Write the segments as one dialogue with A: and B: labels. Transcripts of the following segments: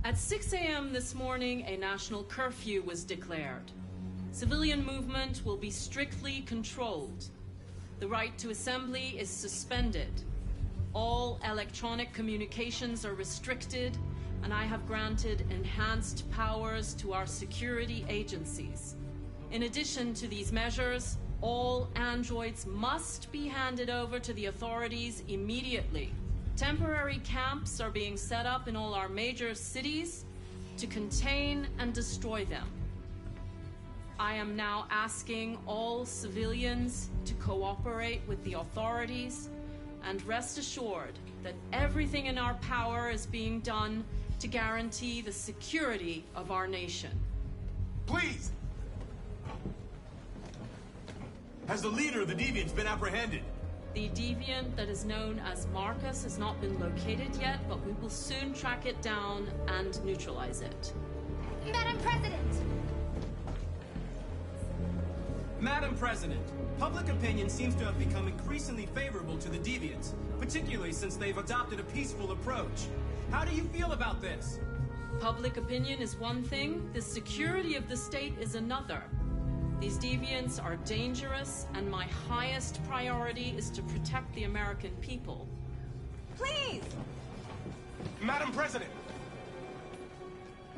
A: At 6 a.m. this morning, a national curfew was declared. Civilian movement will be strictly controlled. The right to assembly is suspended. All electronic communications are restricted, and I have granted enhanced powers to our security agencies. In addition to these measures, all androids must be handed over to the authorities immediately. Temporary camps are being set up in all our major cities to contain and destroy them. I am now asking all civilians to cooperate with the authorities and rest assured that everything in our power is being done to guarantee the security of our nation.
B: Please! Has the leader of the Deviants been apprehended?
A: The deviant that is known as Marcus has not been located yet, but we will soon track it down and neutralize it.
C: Madam President!
D: Madam President, public opinion seems to have become increasingly favorable to the Deviants, particularly since they've adopted a peaceful approach. How do you feel about this?
A: Public opinion is one thing, the security of the state is another. These deviants are dangerous, and my highest priority is to protect the American people.
C: Please!
B: Madam President!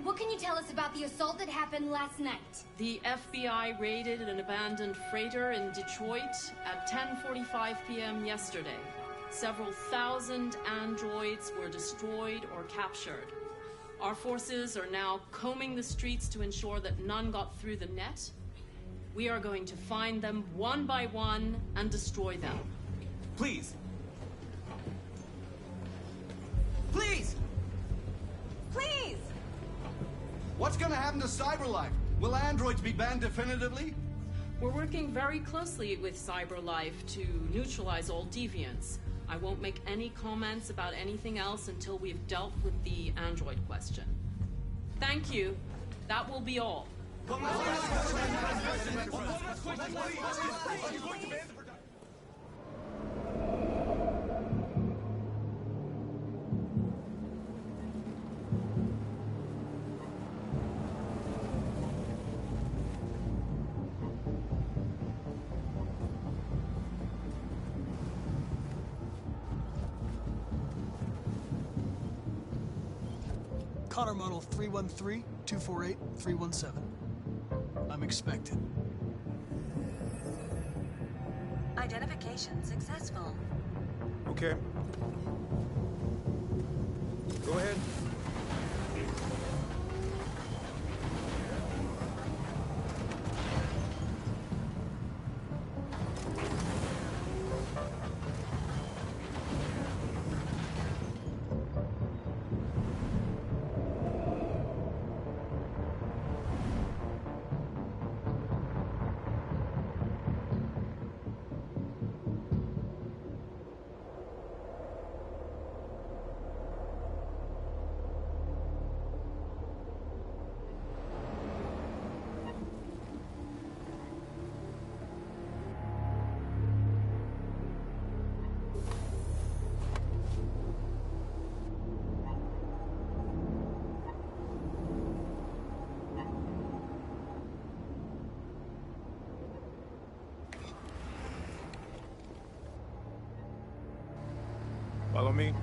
C: What can you tell us about the assault that happened last night?
A: The FBI raided an abandoned freighter in Detroit at 10:45 p.m. yesterday. Several thousand androids were destroyed or captured. Our forces are now combing the streets to ensure that none got through the net. We are going to find them one by one and destroy them.
D: Please. Please!
C: Please!
E: What's gonna happen to CyberLife? Will androids be banned definitively?
A: We're working very closely with CyberLife to neutralize all deviants. I won't make any comments about anything else until we've dealt with the android question. Thank you. That will be all.
F: Connor Model 313-248-317. I'm expected.
G: Identification successful.
B: Okay. Go ahead. Follow me.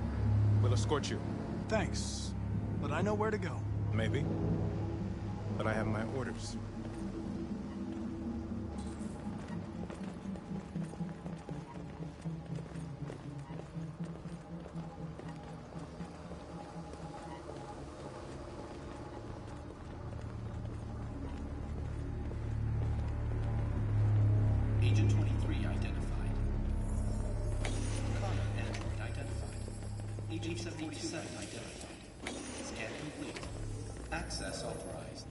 B: We'll escort you.
F: Thanks, but I know where to go.
B: Maybe. But I have my orders.
H: Agent 23 identified. Connor android identified. Agent 77 identified. Scan complete. Access authorized.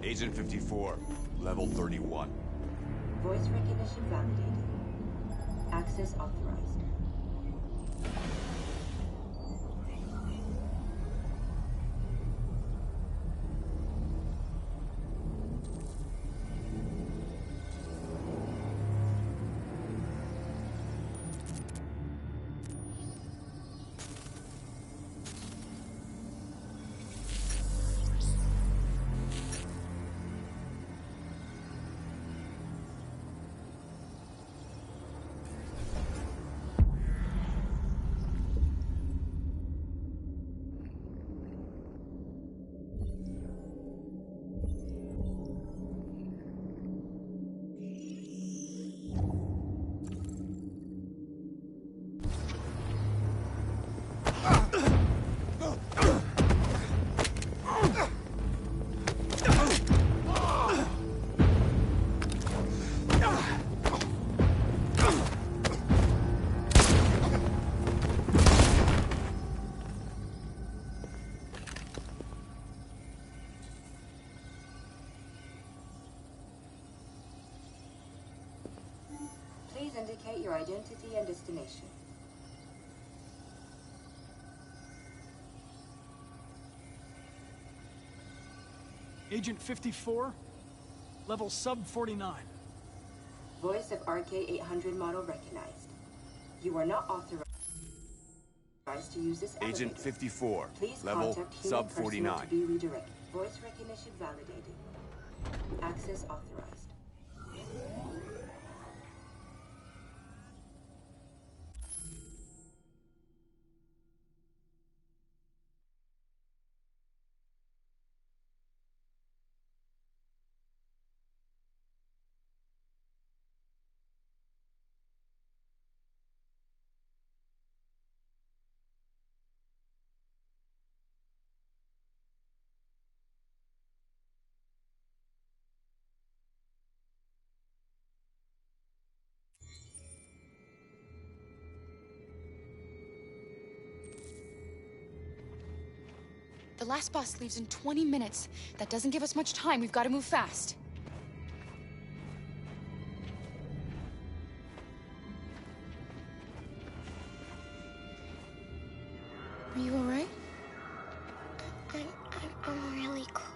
I: Agent 54, level 31.
J: Voice recognition validated. Access authorized. Please indicate your identity and destination.
F: Agent 54, level sub 49.
J: Voice of RK-800 model recognized. You are not authorized to use this elevator.
I: Agent 54,
J: Please
I: level
J: contact human
I: sub 49.
J: personnel to be redirected. Voice recognition validated. Access authorized.
K: The last bus leaves in 20 minutes. That doesn't give us much time. We've got to move fast. Are you all right?
L: I'm really cold.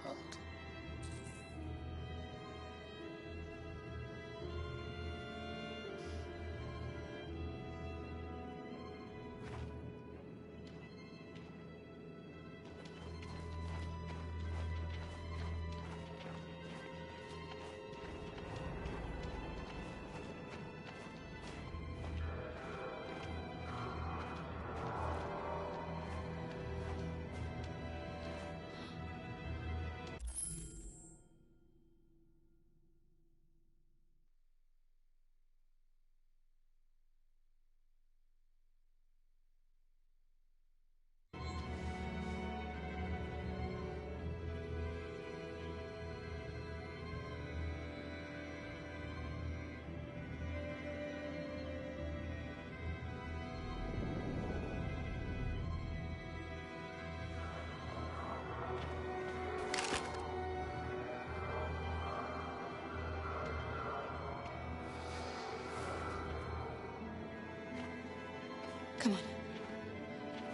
K: Come on.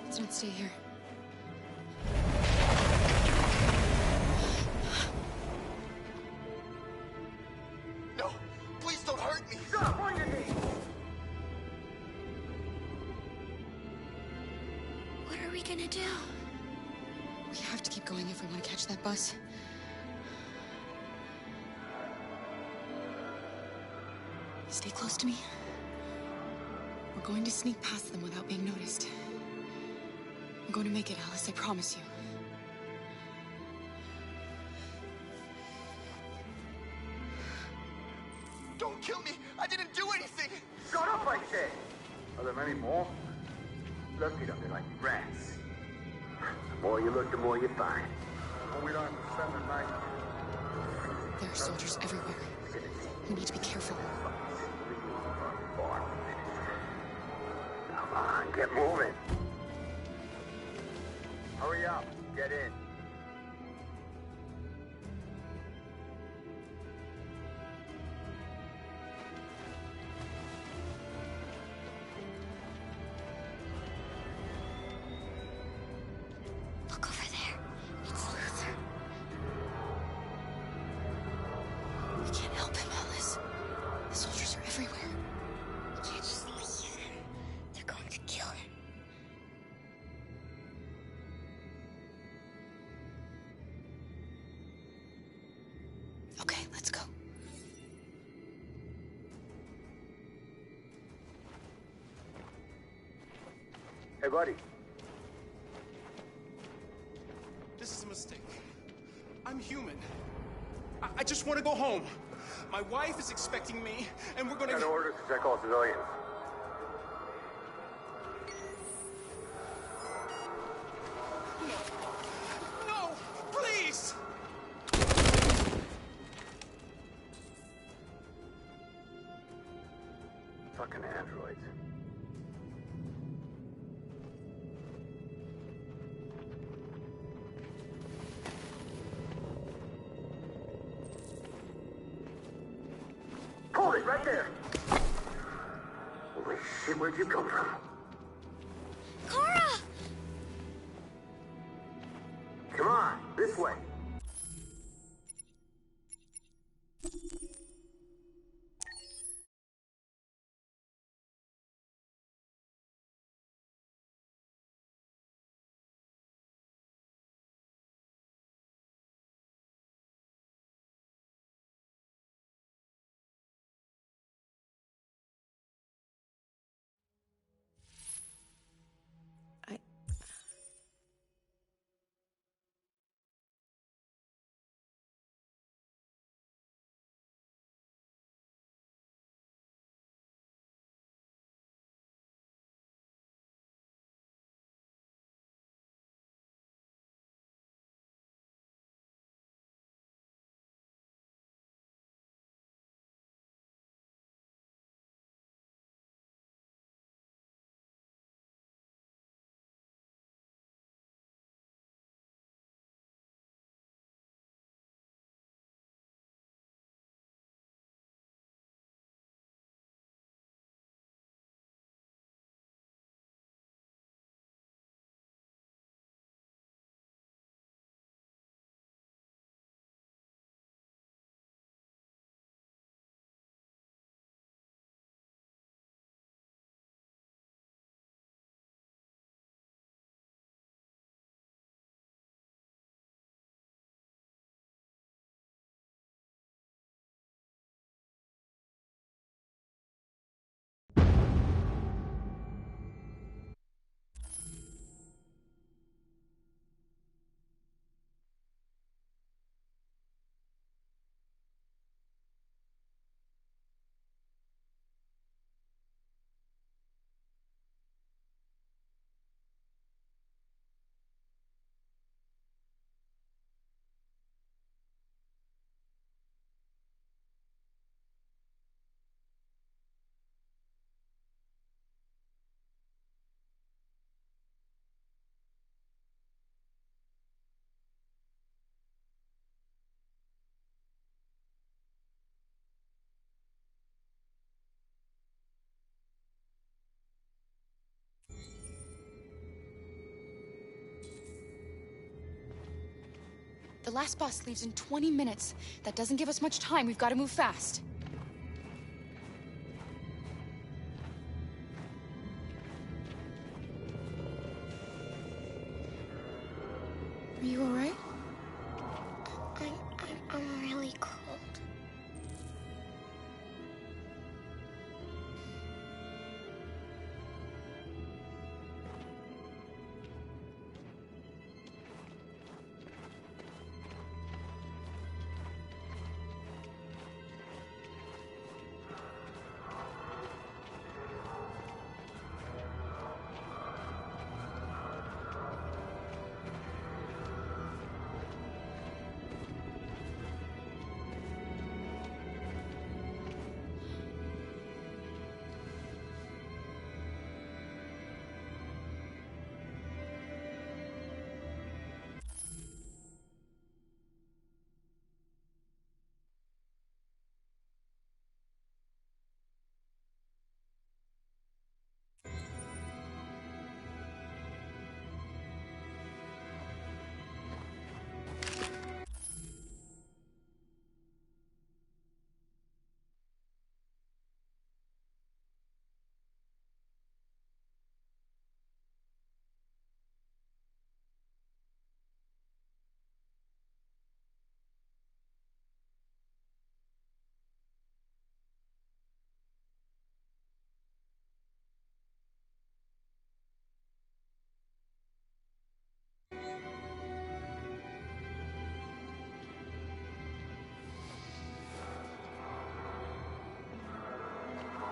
K: Let's not stay here.
M: No! Please don't hurt me! Stop! On your knees!
K: What are we gonna do? We have to keep going if we want to catch that bus. Stay close to me. We're going to sneak past them without being noticed. I'm going to make it, Alice, I promise you.
M: Don't kill me! I didn't do anything!
N: Shut up, I said! Are there many more? Look at them, they're like rats. The more you look, the more you find. Well, we don't have to spend the night.
K: There are soldiers everywhere. We need to be careful.
N: Come on, get moving. Hurry up, get in.
K: Okay, let's go.
N: Hey, buddy.
D: This is a mistake. I'm human. I just want to go home. My wife is expecting me, and we're gonna...
N: Got orders to check all civilians.
D: No! Please!
N: Fucking androids. Hold it right there! Holy shit, where'd you come from?
C: Kara!
N: Come on, this way.
K: The last bus leaves in 20 minutes. That doesn't give us much time. We've got to move fast. Are you all right?
C: I'm really cold.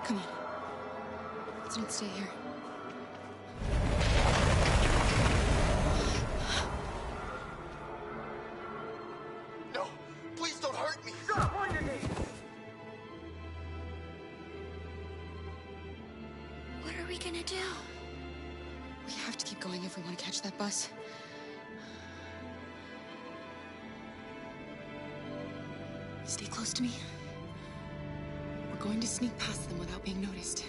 K: Come on. Let's not stay here.
M: No, please don't hurt me.
N: Stop on your knees.
C: What are we gonna do?
K: We have to keep going if we want to catch that bus. Stay close to me. We're going to sneak past them without being noticed.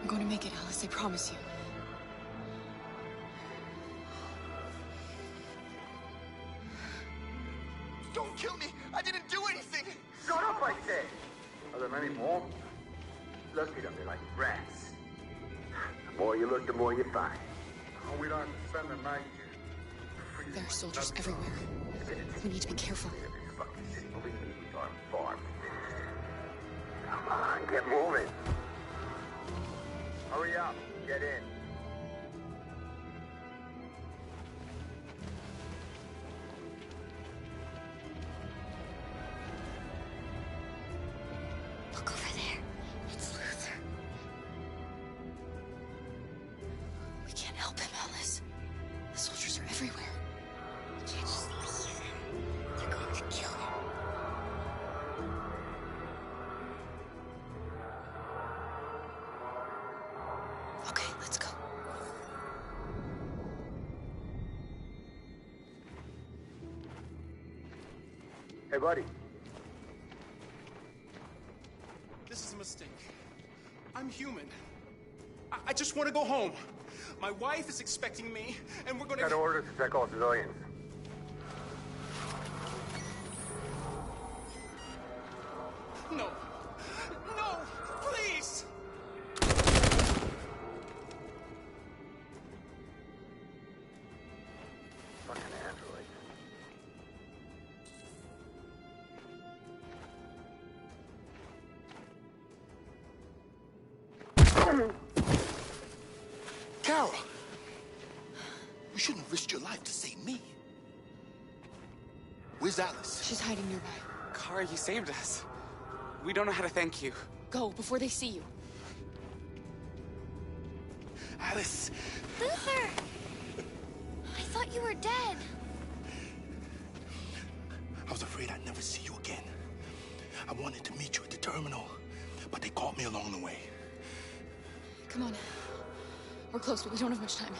K: I'm going to make it, Alice, I promise you.
M: Don't kill me. I didn't do anything.
N: Shut up, I said. Are there many more? Lucky them, they're like rats. The more you look, the more you find. Oh, we don't have to spend the night here.
K: There are soldiers everywhere. We need to be careful.
N: Come on, get moving. Hurry up, get in.
C: Look over there. It's Luther.
K: We can't help him, Alice. The soldiers are everywhere.
C: We can't just leave him. They're going to kill him.
K: Okay, let's go.
N: Hey, buddy.
D: This is a mistake. I'm human. I just want to go home. My wife is expecting me, and we're gonna...
N: Got orders to check all civilians.
D: No. No! Please!
N: Fucking android.
M: Kara! You shouldn't have risked your life to save me. Where's Alice?
K: She's hiding nearby.
L: Kara, you saved us. We don't know how to thank you.
K: Go, before they see you.
L: Alice!
C: Luther! I thought you were dead.
M: I was afraid I'd never see you again. I wanted to meet you at the terminal, but they caught me along the way.
K: Come on. We're close, but we don't have much time.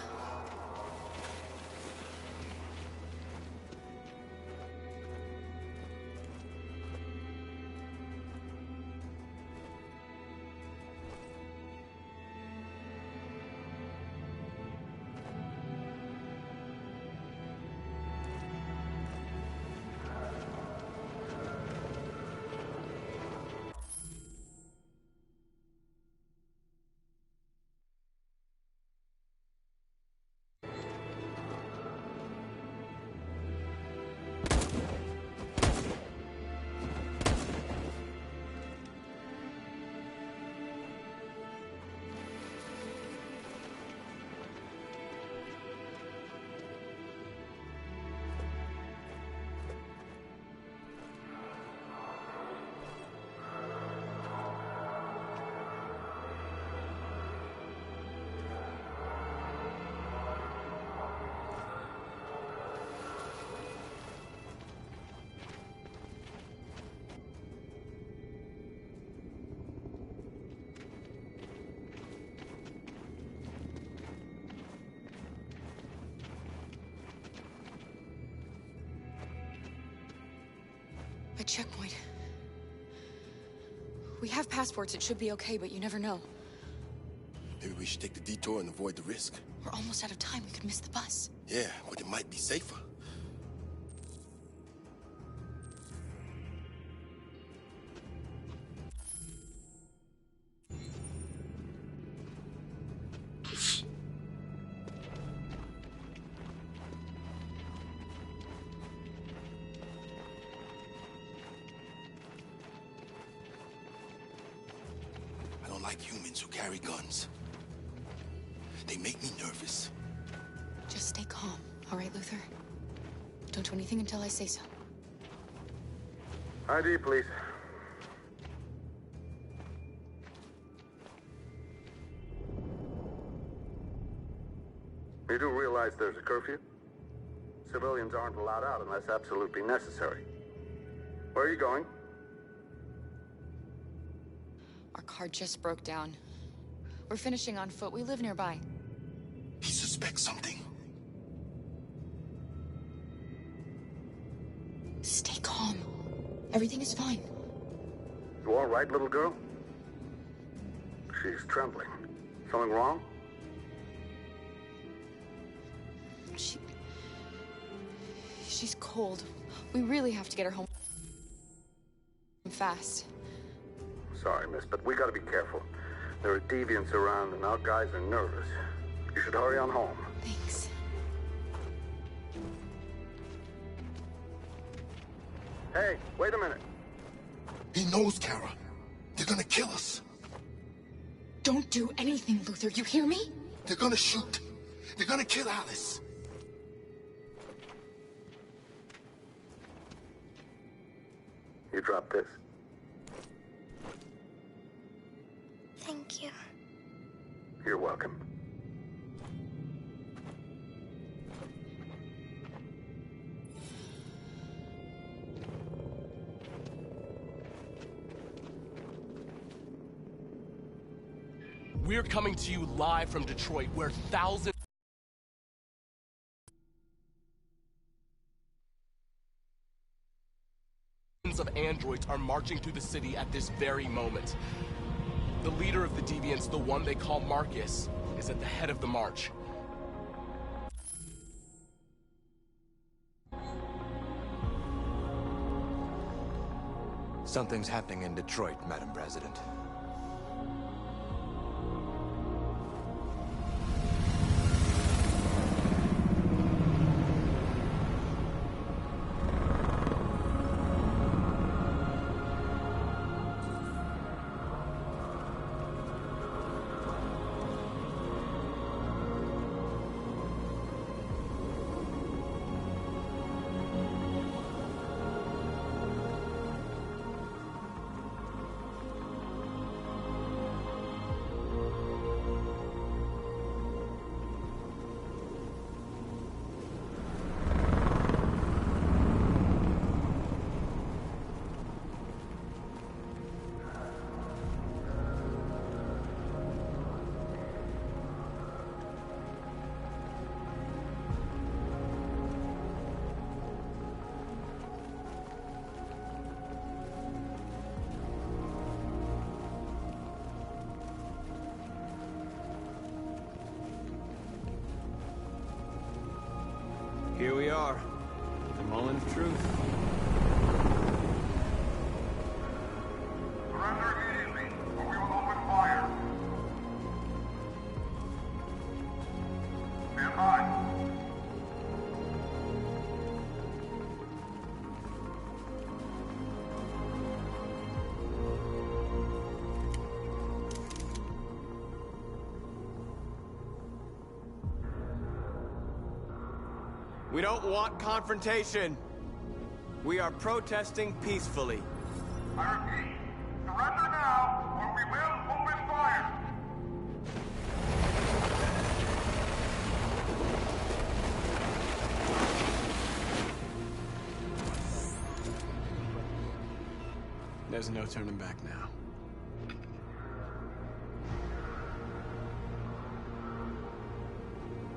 K: A checkpoint. We have passports, it should be okay, but you never know.
M: Maybe we should take the detour and avoid the risk.
K: We're almost out of time, we could miss the bus.
M: Yeah, but it might be safer. I don't like humans who carry guns. They make me nervous.
K: Just stay calm, all right, Luther? Don't do anything until I say so.
N: ID, please. realize there's a curfew? Civilians aren't allowed out unless absolutely necessary. Where are you going?
K: Our car just broke down. We're finishing on foot. We live nearby.
M: He suspects something.
K: Stay calm. Everything is fine.
N: You all right, little girl? She's trembling. Something wrong?
K: She's cold. We really have to get her home fast.
N: Sorry, miss, but we gotta be careful. There are deviants around and our guys are nervous. You should hurry on home.
K: Thanks.
N: Hey, wait a minute.
M: He knows, Kara. They're gonna kill us.
K: Don't do anything, Luther. You hear me?
M: They're gonna shoot. They're gonna kill Alice.
N: You drop this.
C: Thank you.
N: You're welcome.
O: We're coming to you live from Detroit, where thousands of androids are marching through the city at this very moment. The leader of the Deviants, the one they call Marcus, is at the head of the march.
P: Something's happening in Detroit, Madam President.
Q: Here we are, the moment of truth.
N: Surrender immediately, or we will open fire. Stand by.
Q: We don't want confrontation. We are protesting peacefully.
N: I repeat, surrender now, or we will open fire.
Q: There's no turning back now.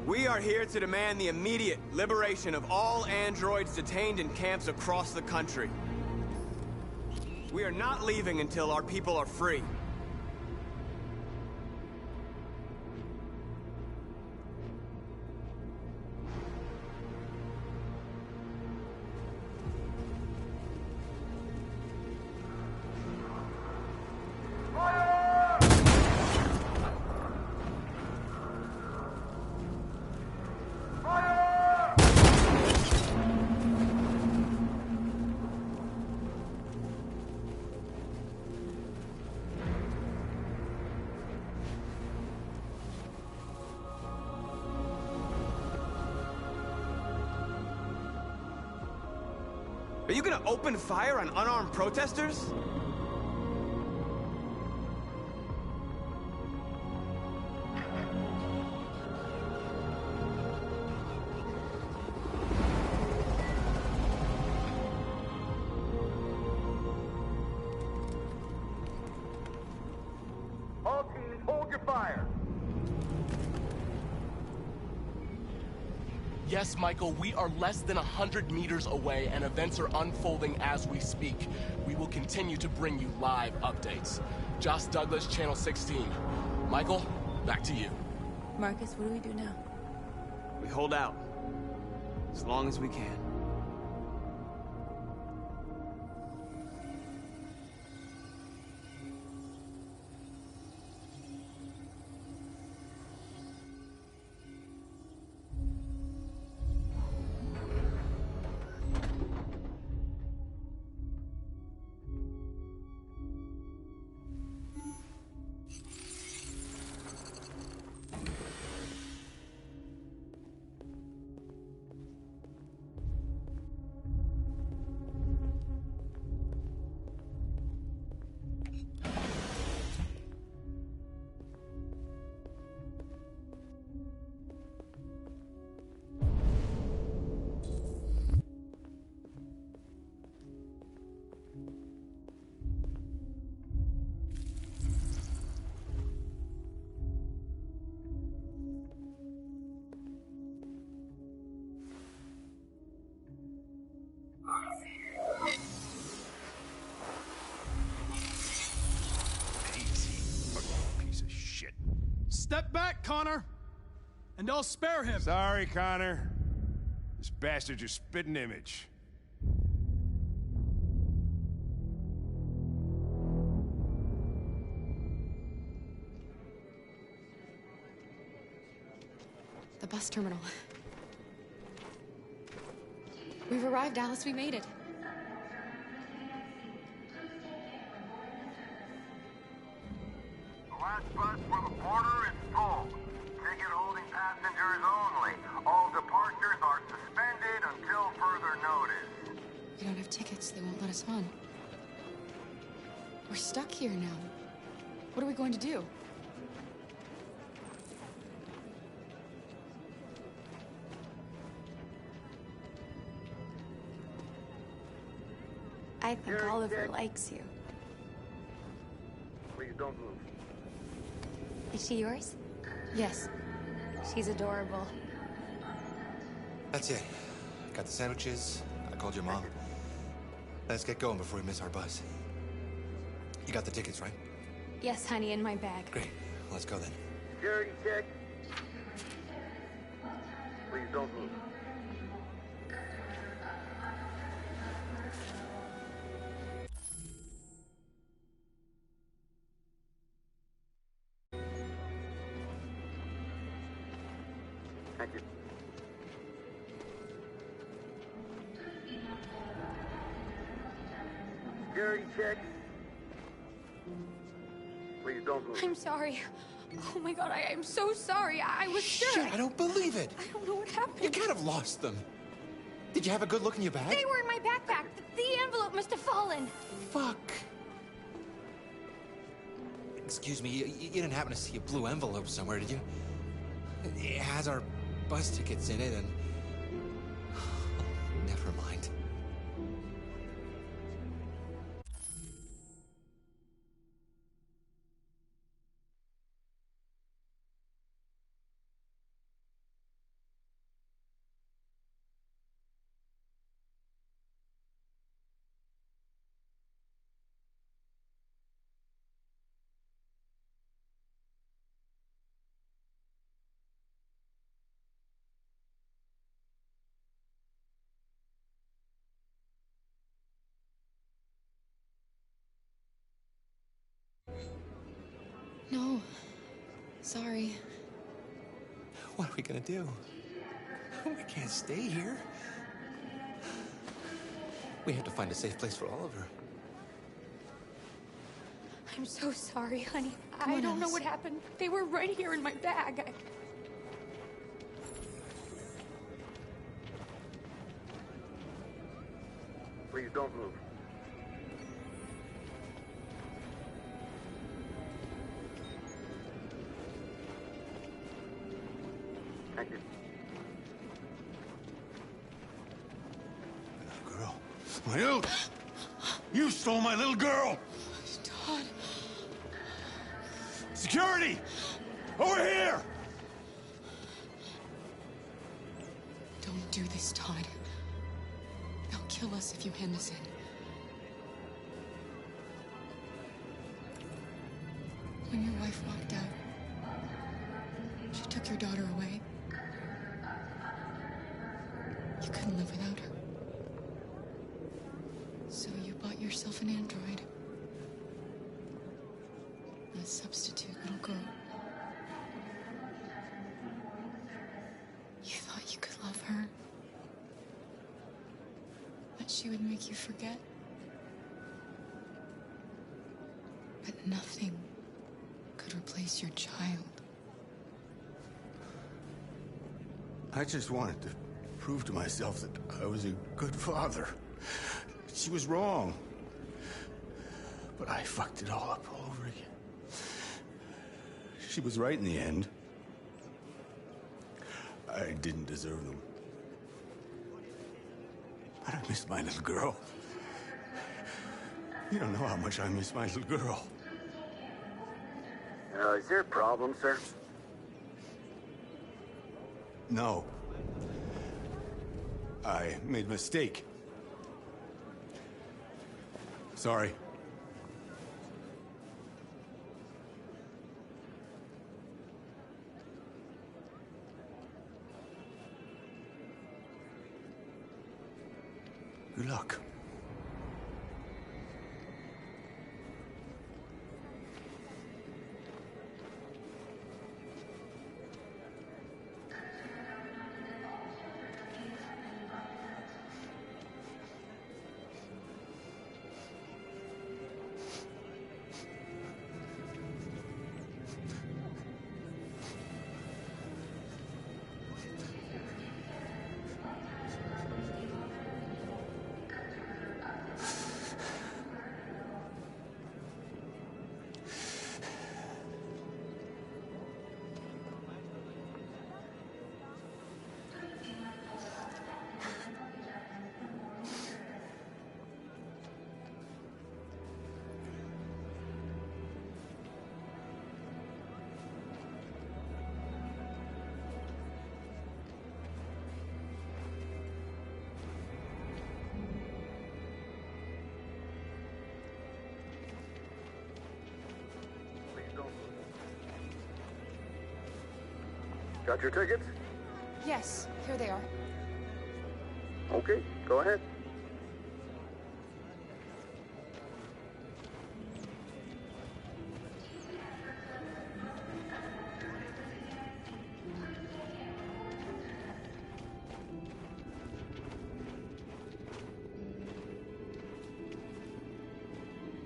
Q: We are here to demand the immediate liberation of all androids detained in camps across the country. We are not leaving until our people are free. Are you gonna open fire on unarmed protesters?
O: Yes, Michael, we are less than 100 meters away, and events are unfolding as we speak. We will continue to bring you live updates. Josh Douglas, Channel 16. Michael, back to you.
R: Marcus, what do we do now?
Q: We hold out. As long as we can.
F: Step back, Connor! And I'll spare him.
B: Sorry, Connor. This bastard's your spitting image.
K: The bus terminal. We've arrived, Alice. We made it.
N: The last bus for the border is full. Ticket holding passengers only. All departures are suspended until further notice.
K: We don't have tickets. They won't let us on. We're stuck here now. What are we going to do?
R: I think Oliver likes you.
N: Please don't move.
R: Is she yours?
K: Yes.
R: She's adorable.
P: That's it. Got the sandwiches. I called your mom. Let's get going before we miss our bus. You got the tickets, right?
R: Yes, honey, in my bag.
P: Great. Let's go then.
N: Security check. Please don't move. Thank you. Security check. Please don't move.
R: I'm sorry. Oh my god, I'm so sorry. I was sure.
P: Shit, I don't believe it.
R: I don't know what happened.
P: You can't have lost them. Did you have a good look in your bag?
R: They were in my backpack. The envelope must have fallen.
P: Fuck. Excuse me, you didn't happen to see a blue envelope somewhere, did you? It has our bus tickets in it and... Never mind.
K: No. Sorry.
P: What are we gonna do? We can't stay here. We have to find a safe place for Oliver.
R: I'm so sorry, honey.
K: Come
R: I
K: on,
R: don't know
K: Alice.
R: what happened. They were right here in my bag.
N: Please don't move. Thank you.
M: Girl. You! You stole my little girl!
K: Todd.
M: Security! Over here!
K: Don't Don't do this, Todd. They'll kill us if you hand this in. When your wife walked out, she took your daughter away. You couldn't live without her. So you bought yourself an android. A substitute little girl. You thought you could love her. That she would make you forget. But nothing could replace your child.
M: I just wanted to prove to myself that I was a good father. She was wrong. But I fucked it all up all over again. She was right in the end. I didn't deserve them. But I miss my little girl. You don't know how much I miss my little girl.
N: Is there a problem, sir?
M: No. I made a mistake. Sorry. Good luck.
N: Got your tickets?
R: Yes, here they are.
N: Okay, go ahead.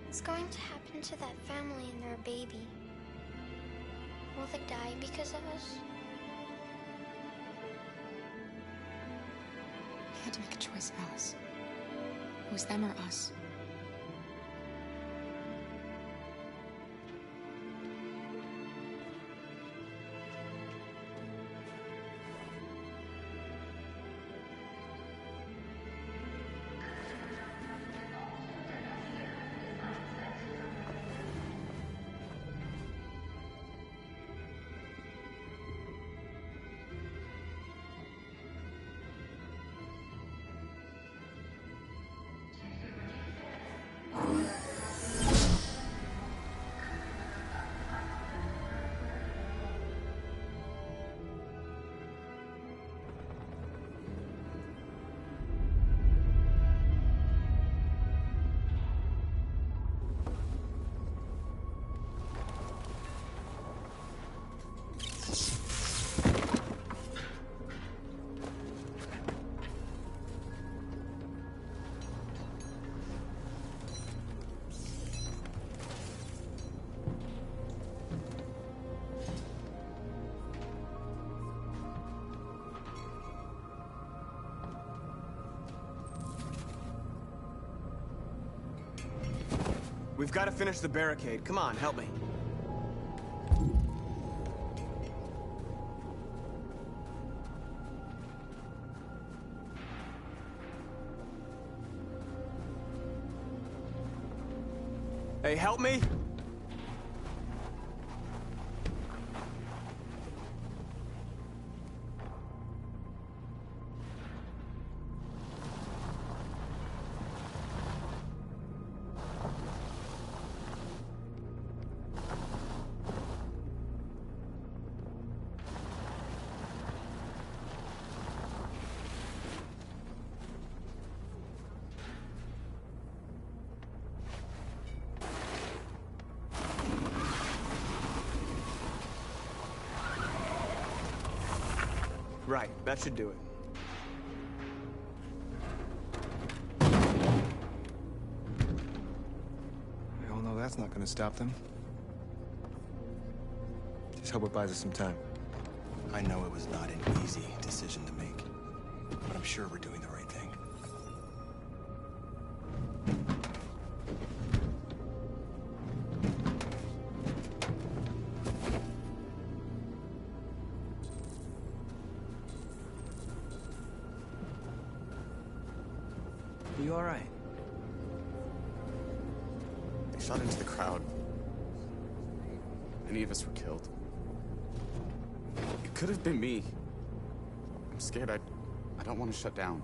C: What's going to happen to that family and their baby? Will they die because of us?
K: We had to make a choice, Alice. It was them or us.
Q: We've got to finish the barricade. Come on, help me. Hey, help me! Right, that should do it.
S: We all know that's not gonna stop them. Just hope it buys us some time.
P: I know it was not an easy decision to make, but I'm sure we're doing the right thing.
Q: Are you all right?
L: They shot into the crowd. Many of us were killed. It could have been me. I'm scared. I don't want to shut down.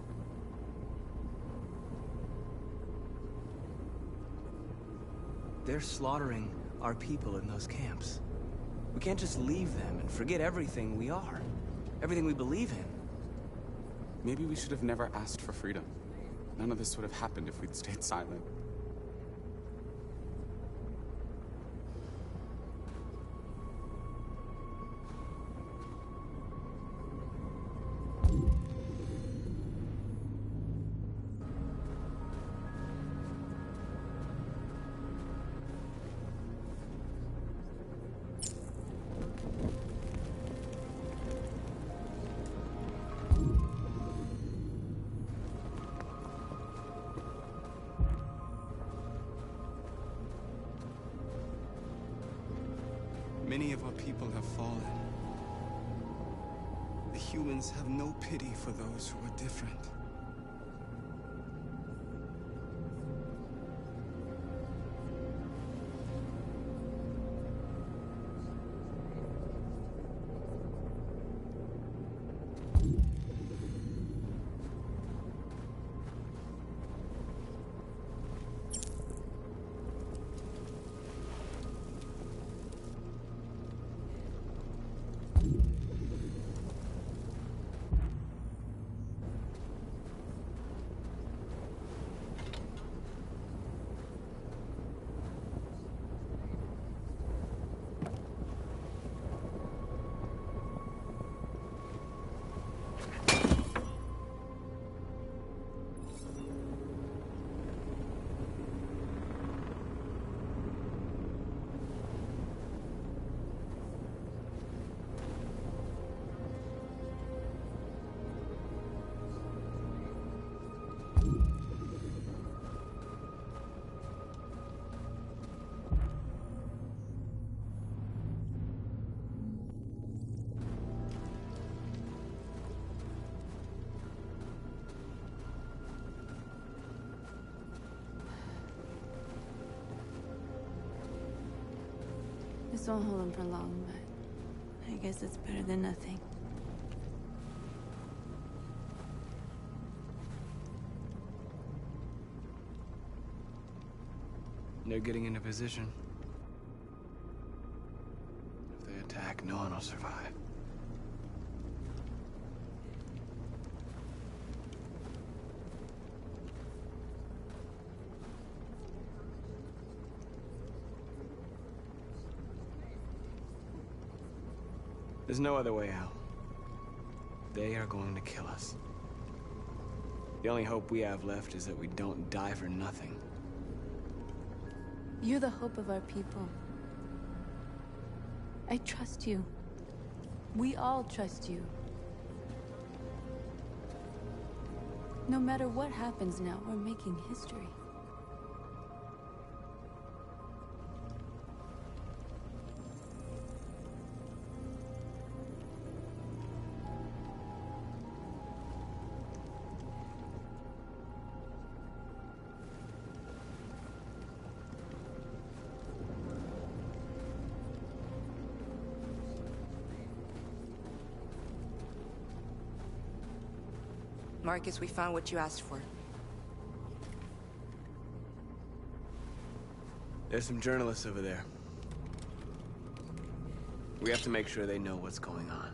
Q: They're slaughtering our people in those camps. We can't just leave them and forget everything we are. Everything we believe in.
L: Maybe we should have never asked for freedom. None of this would have happened if we'd stayed silent.
T: Many of our people have fallen. The humans have no pity for those who are different.
U: This won't hold him for long, but I guess it's better than nothing.
Q: They're getting into position. If they attack, no one will survive. There's no other way out. They are going to kill us. The only hope we have left is that we don't die for nothing.
U: You're the hope of our people. I trust you. We all trust you. No matter what happens now, we're making history.
J: Marcus, we found what you asked for.
Q: There's some journalists over there. We have to make sure they know what's going on.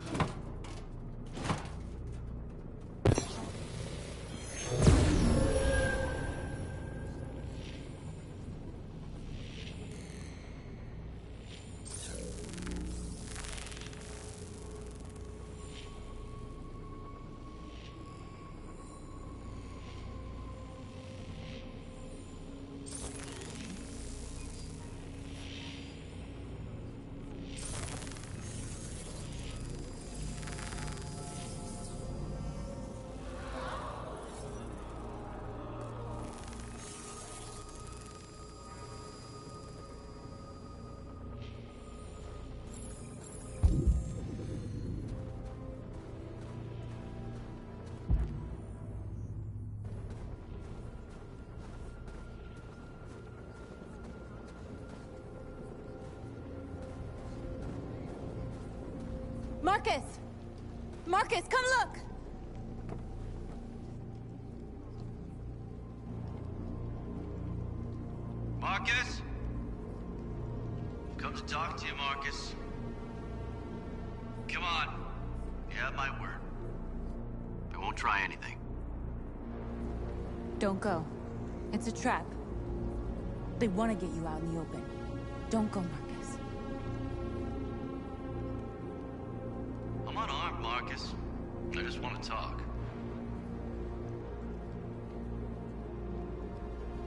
U: Marcus! Marcus, come look!
E: Marcus? Come to talk to you, Marcus. Come on. You have my word. I won't try anything.
U: Don't go. It's a trap. They want to get you out in the open. Don't go, Marcus.
E: I'm unarmed, Marcus. I just want to talk.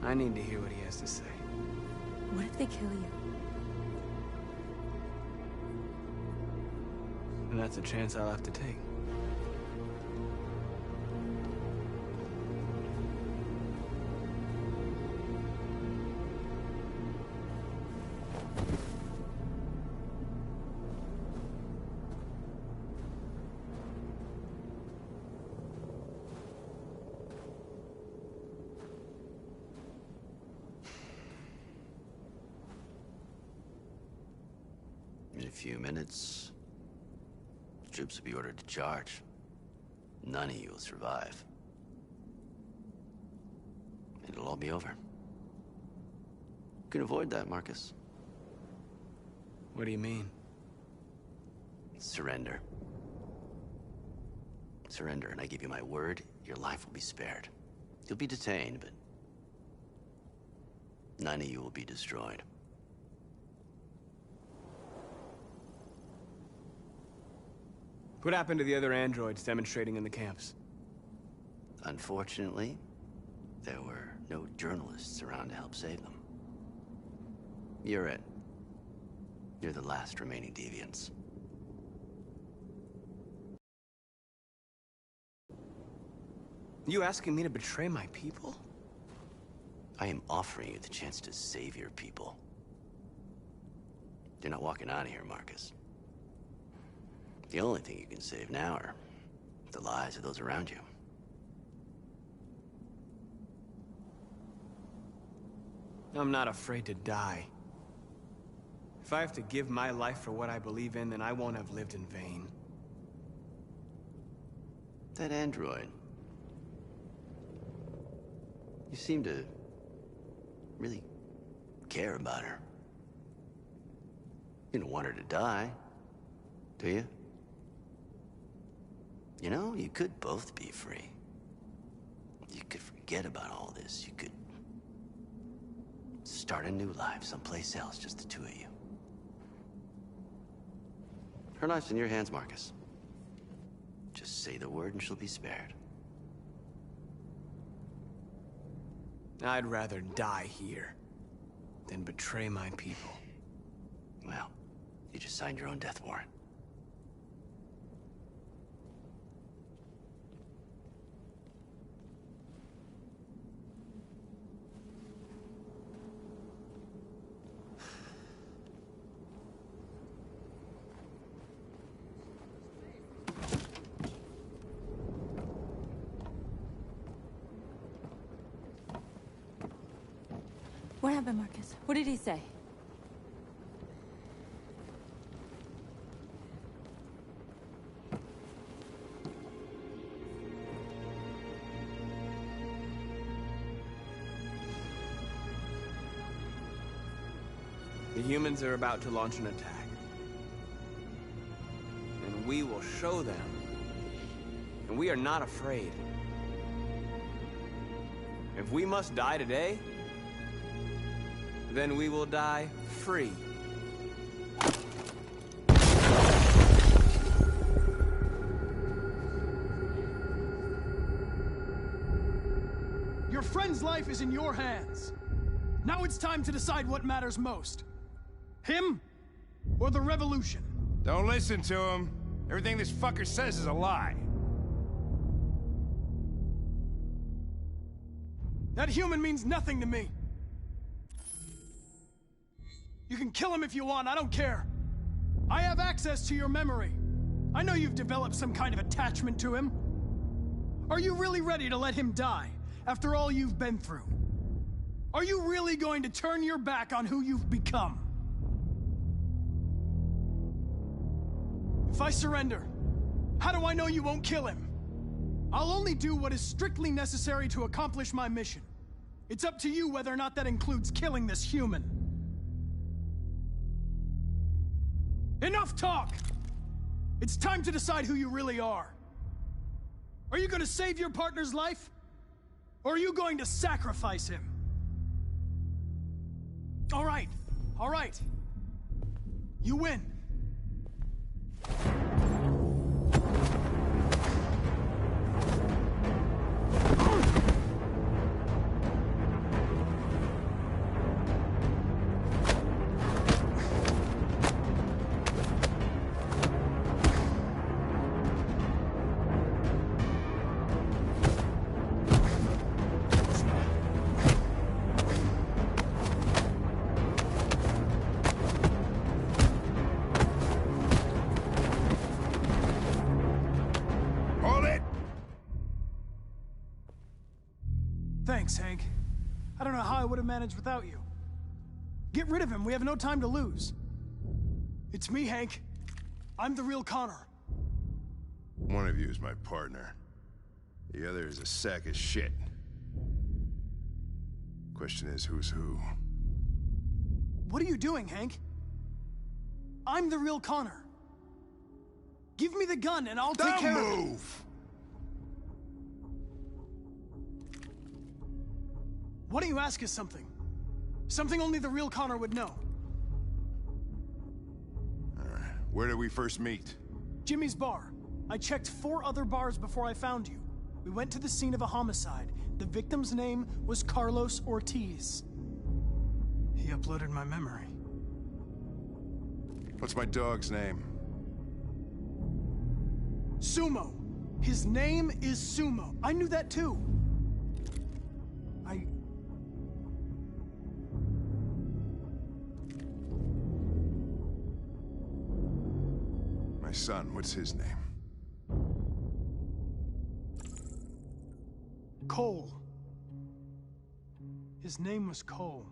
Q: I need to hear what he has to say.
U: What if they kill you?
Q: And that's a chance I'll have to take.
E: In a few minutes, troops will be ordered to charge. None of you will survive. It'll all be over. You can avoid that, Marcus.
Q: What do you mean?
E: Surrender. Surrender, and I give you my word, your life will be spared. You'll be detained, but none of you will be destroyed.
Q: What happened to the other androids demonstrating in the camps?
E: Unfortunately, there were no journalists around to help save them. You're it. You're the last remaining deviants.
Q: You asking me to betray my people?
E: I am offering you the chance to save your people. You're not walking out of here, Marcus. The only thing you can save now are the lives of those around you.
Q: I'm not afraid to die. If I have to give my life for what I believe in, then I won't have lived in vain.
E: That android. You seem to really care about her. You don't want her to die, do you? You know, you could both be free. You could forget about all this. You could start a new life someplace else, just the two of you. Her life's in your hands, Marcus. Just say the word and she'll be spared.
Q: I'd rather die here than betray my people.
E: Well, you just signed your own death warrant.
U: What happened, Marcus? What did he say?
Q: The humans are about to launch an attack. And we will show them. And we are not afraid. If we must die today, then we will die free.
F: Your friend's life is in your hands. Now it's time to decide what matters most. Him or the revolution?
B: Don't listen to him. Everything this fucker says is a lie.
F: That human means nothing to me. You can kill him if you want, I don't care. I have access to your memory. I know you've developed some kind of attachment to him. Are you really ready to let him die after all you've been through? Are you really going to turn your back on who you've become? If I surrender, how do I know you won't kill him? I'll only do what is strictly necessary to accomplish my mission. It's up to you whether or not that includes killing this human. Enough talk! It's time to decide who you really are. Are you going to save your partner's life? Or are you going to sacrifice him? All right. You win. Thanks, Hank. I don't know how I would have managed without you. Get rid of him. We have no time to lose. It's me, Hank. I'm the real Connor.
I: One of you is my partner. The other is a sack of shit. Question is, who's who?
F: What are you doing, Hank? I'm the real Connor. Give me the gun and I'll take care of it.
I: Don't move!
F: Why don't you ask us something? Something only the real Connor would know.
I: Alright, where did we first meet?
F: Jimmy's bar. I checked 4 other bars before I found you. We went to the scene of a homicide. The victim's name was Carlos Ortiz. He uploaded my memory.
I: What's my dog's name?
F: Sumo. His name is Sumo. I knew that too.
I: My son, what's his name?
F: Cole. His name was Cole.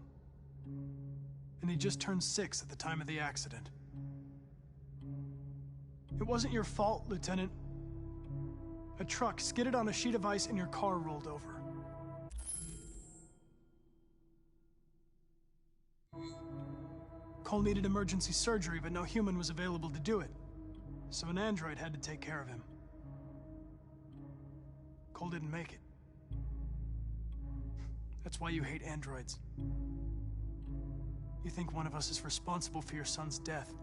F: And he just turned 6 at the time of the accident. It wasn't your fault, Lieutenant. A truck skidded on a sheet of ice and your car rolled over. Cole needed emergency surgery, but no human was available to do it. So an android had to take care of him. Cole didn't make it. That's why you hate androids. You think one of us is responsible for your son's death.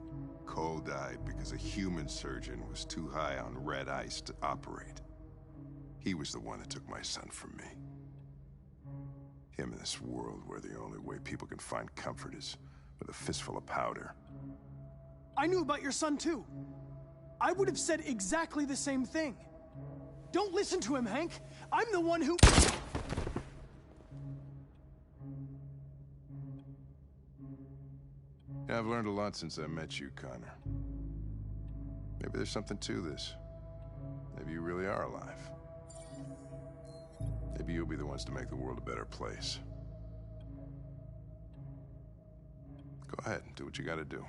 I: Cole died because a human surgeon was too high on red ice to operate. He was the one that took my son from me. Him in this world where the only way people can find comfort is with a fistful of powder.
F: I knew about your son too. I would have said exactly the same thing. Don't listen to him, Hank. I'm the one who...
I: Yeah, I've learned a lot since I met you, Connor. Maybe there's something to this. Maybe you really are alive. Maybe you'll be the ones to make the world a better place. Go ahead, do what you gotta do.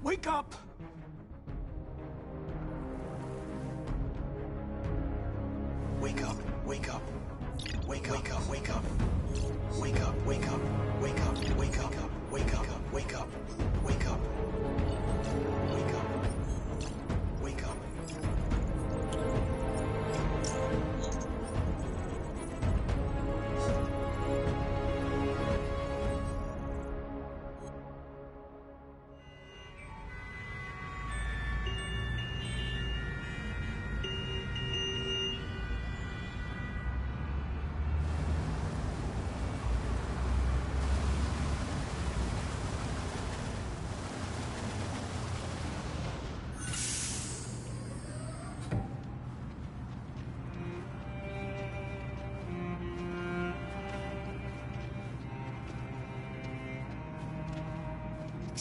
F: Wake up!
A: Wake up, wake up. Wake up, wake up, wake up. Wake up, wake up, wake up, wake up, wake up, wake up, wake up. Wake up. Wake up.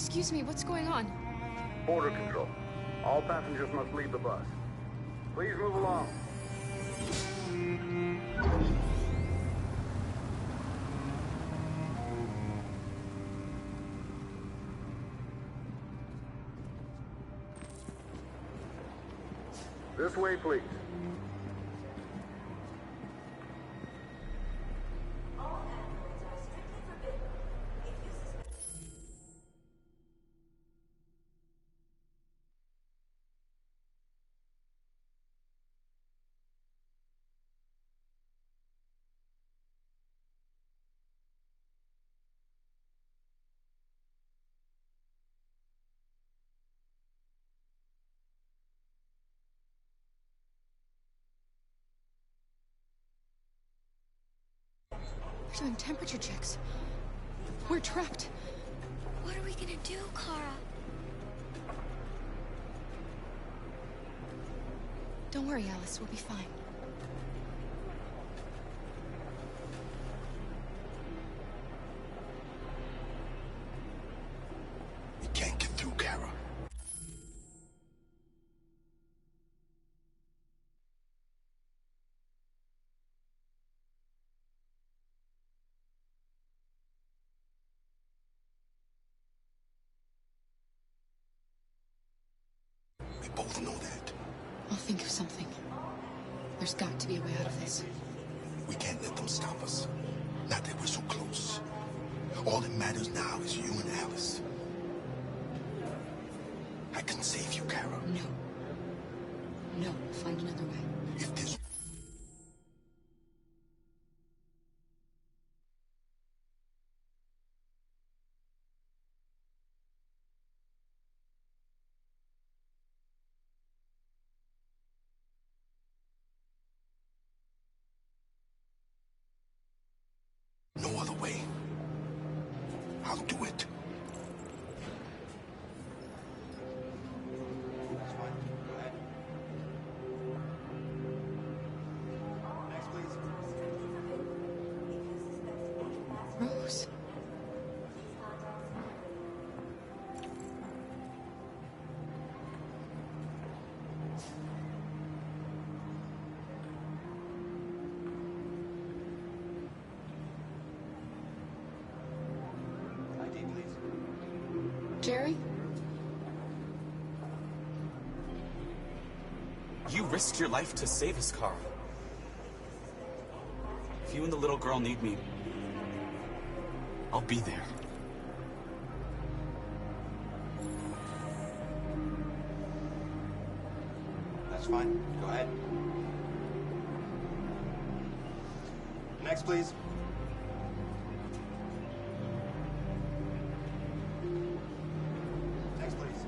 R: Excuse me, what's going on?
N: Border control. All passengers must leave the bus. Please move along. This way, please.
R: We're doing temperature checks. We're trapped.
C: What are we gonna do, Kara?
R: Don't worry, Alice. We'll be fine.
M: We can't get through, Kara. We both know that.
R: I'll think of something. There's got to be a way out of this.
M: We can't let them stop us. Not that we're so close. All that matters now is you and Alice. I can save you, Kara.
R: No. No, find another way.
M: If there's... no other way, I'll do it.
R: Rose. Jerry?
L: You risked your life to save us, Carl. If you and the little girl need me, I'll be there.
P: That's fine. Go ahead. Next, please. Next, please.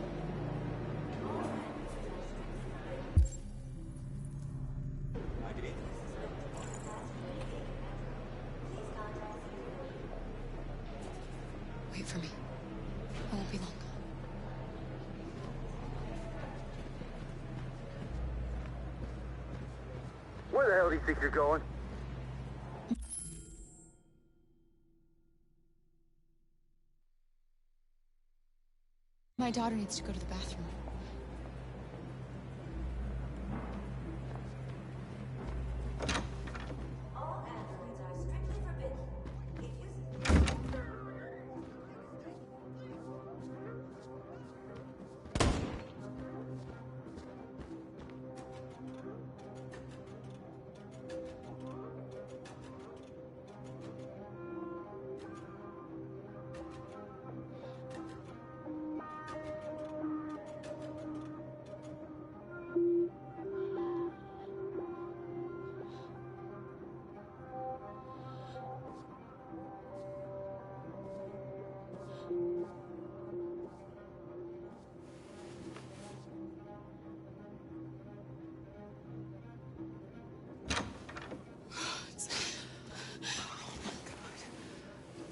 P: ID.
R: Wait for me. I won't be long.
N: Where the hell do you think you're going?
R: My daughter needs to go to the bathroom.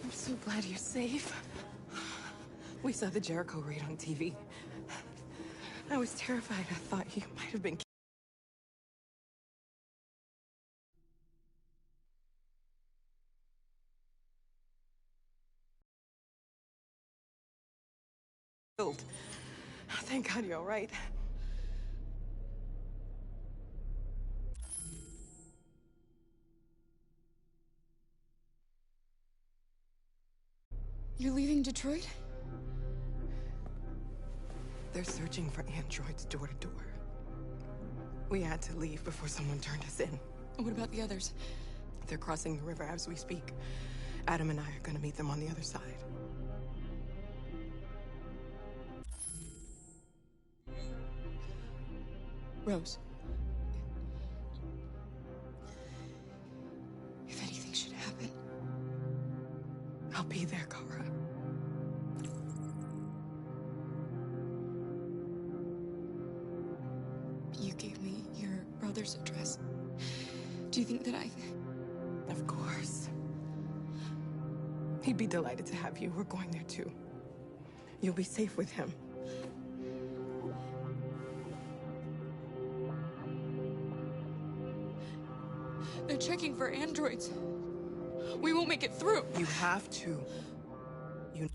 K: I'm so glad you're safe. We saw the Jericho raid on TV. I was terrified. I thought you might have been
G: Thank God you're all right.
K: You're leaving Detroit?
G: They're searching for androids door to door. We had to leave before someone turned us in.
K: What about the others?
G: They're crossing the river as we speak. Adam and I are gonna meet them on the other side.
K: Rose. If anything should happen,
G: I'll be there, Kara.
K: You gave me your brother's address. Do you think that I...
G: Of course. He'd be delighted to have you. We're going there too. You'll be safe with him.
K: They're checking for androids. We won't make it through.
G: You have to. You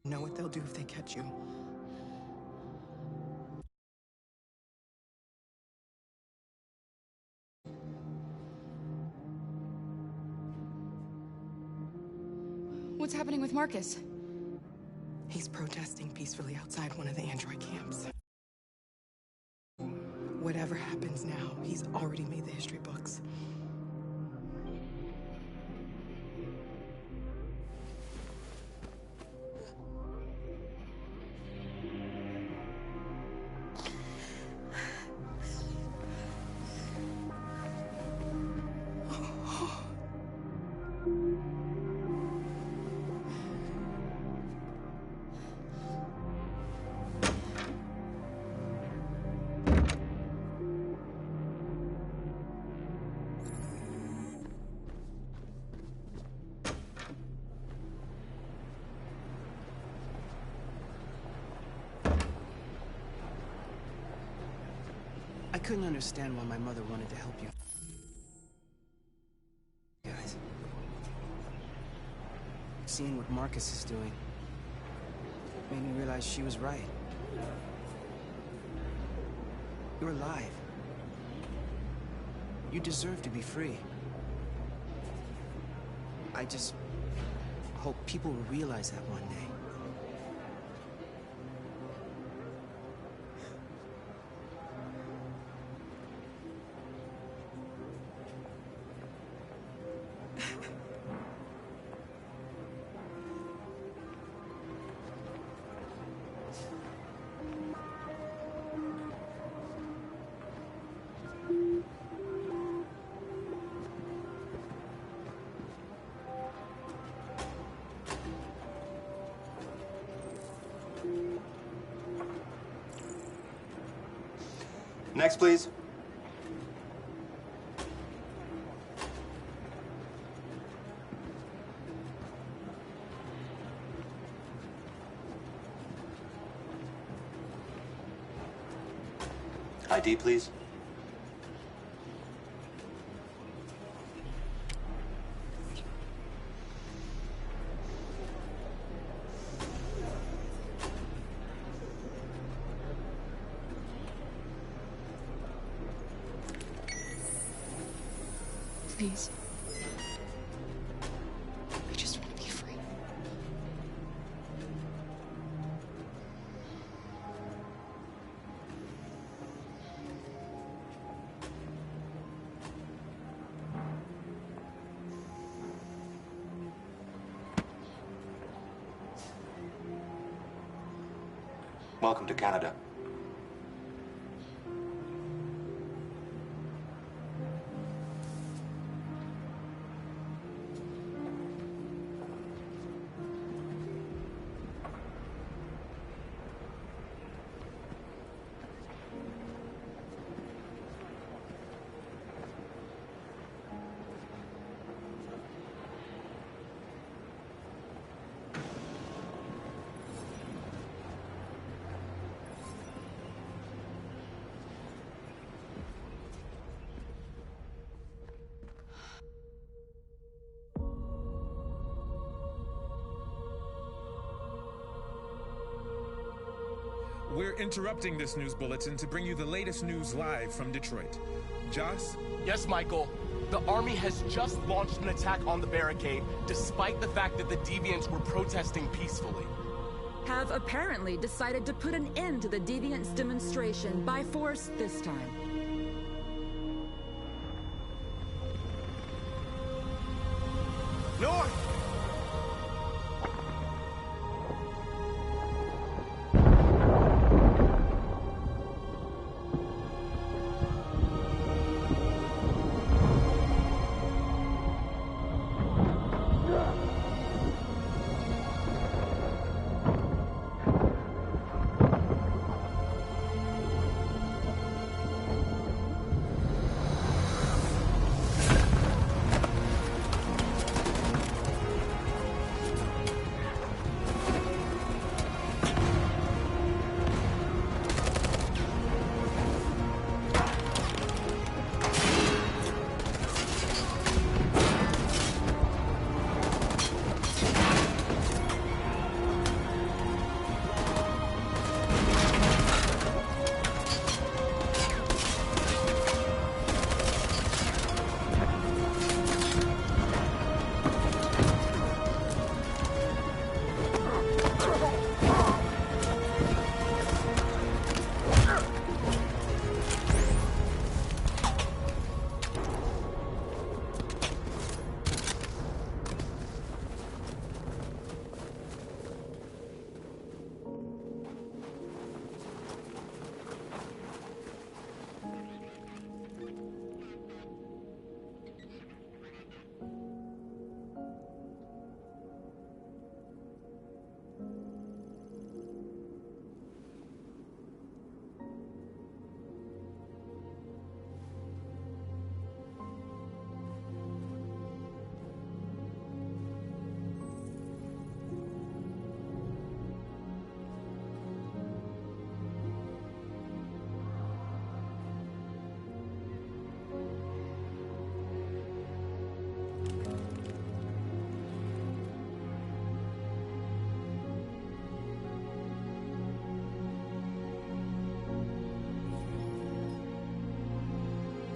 G: know what they'll do if they catch you.
K: What's happening with Marcus?
G: He's protesting peacefully outside one of the android camps. Whatever happens now, he's already made the history books.
V: I couldn't understand why my mother wanted to help you guys. Seeing what Marcus is doing made me realize she was right. You're alive. You deserve to be free. I just hope people will realize that one day.
P: Next, please. ID, please.
K: Please. I just want to be free.
P: Welcome to Canada.
B: We're interrupting this news bulletin to bring you the latest news live from Detroit. Joss?
O: Yes, Michael. The army has just launched an attack on the barricade, despite the fact that the Deviants were protesting peacefully.
D: Have apparently decided to put an end to the Deviants' demonstration by force this time.
Q: North!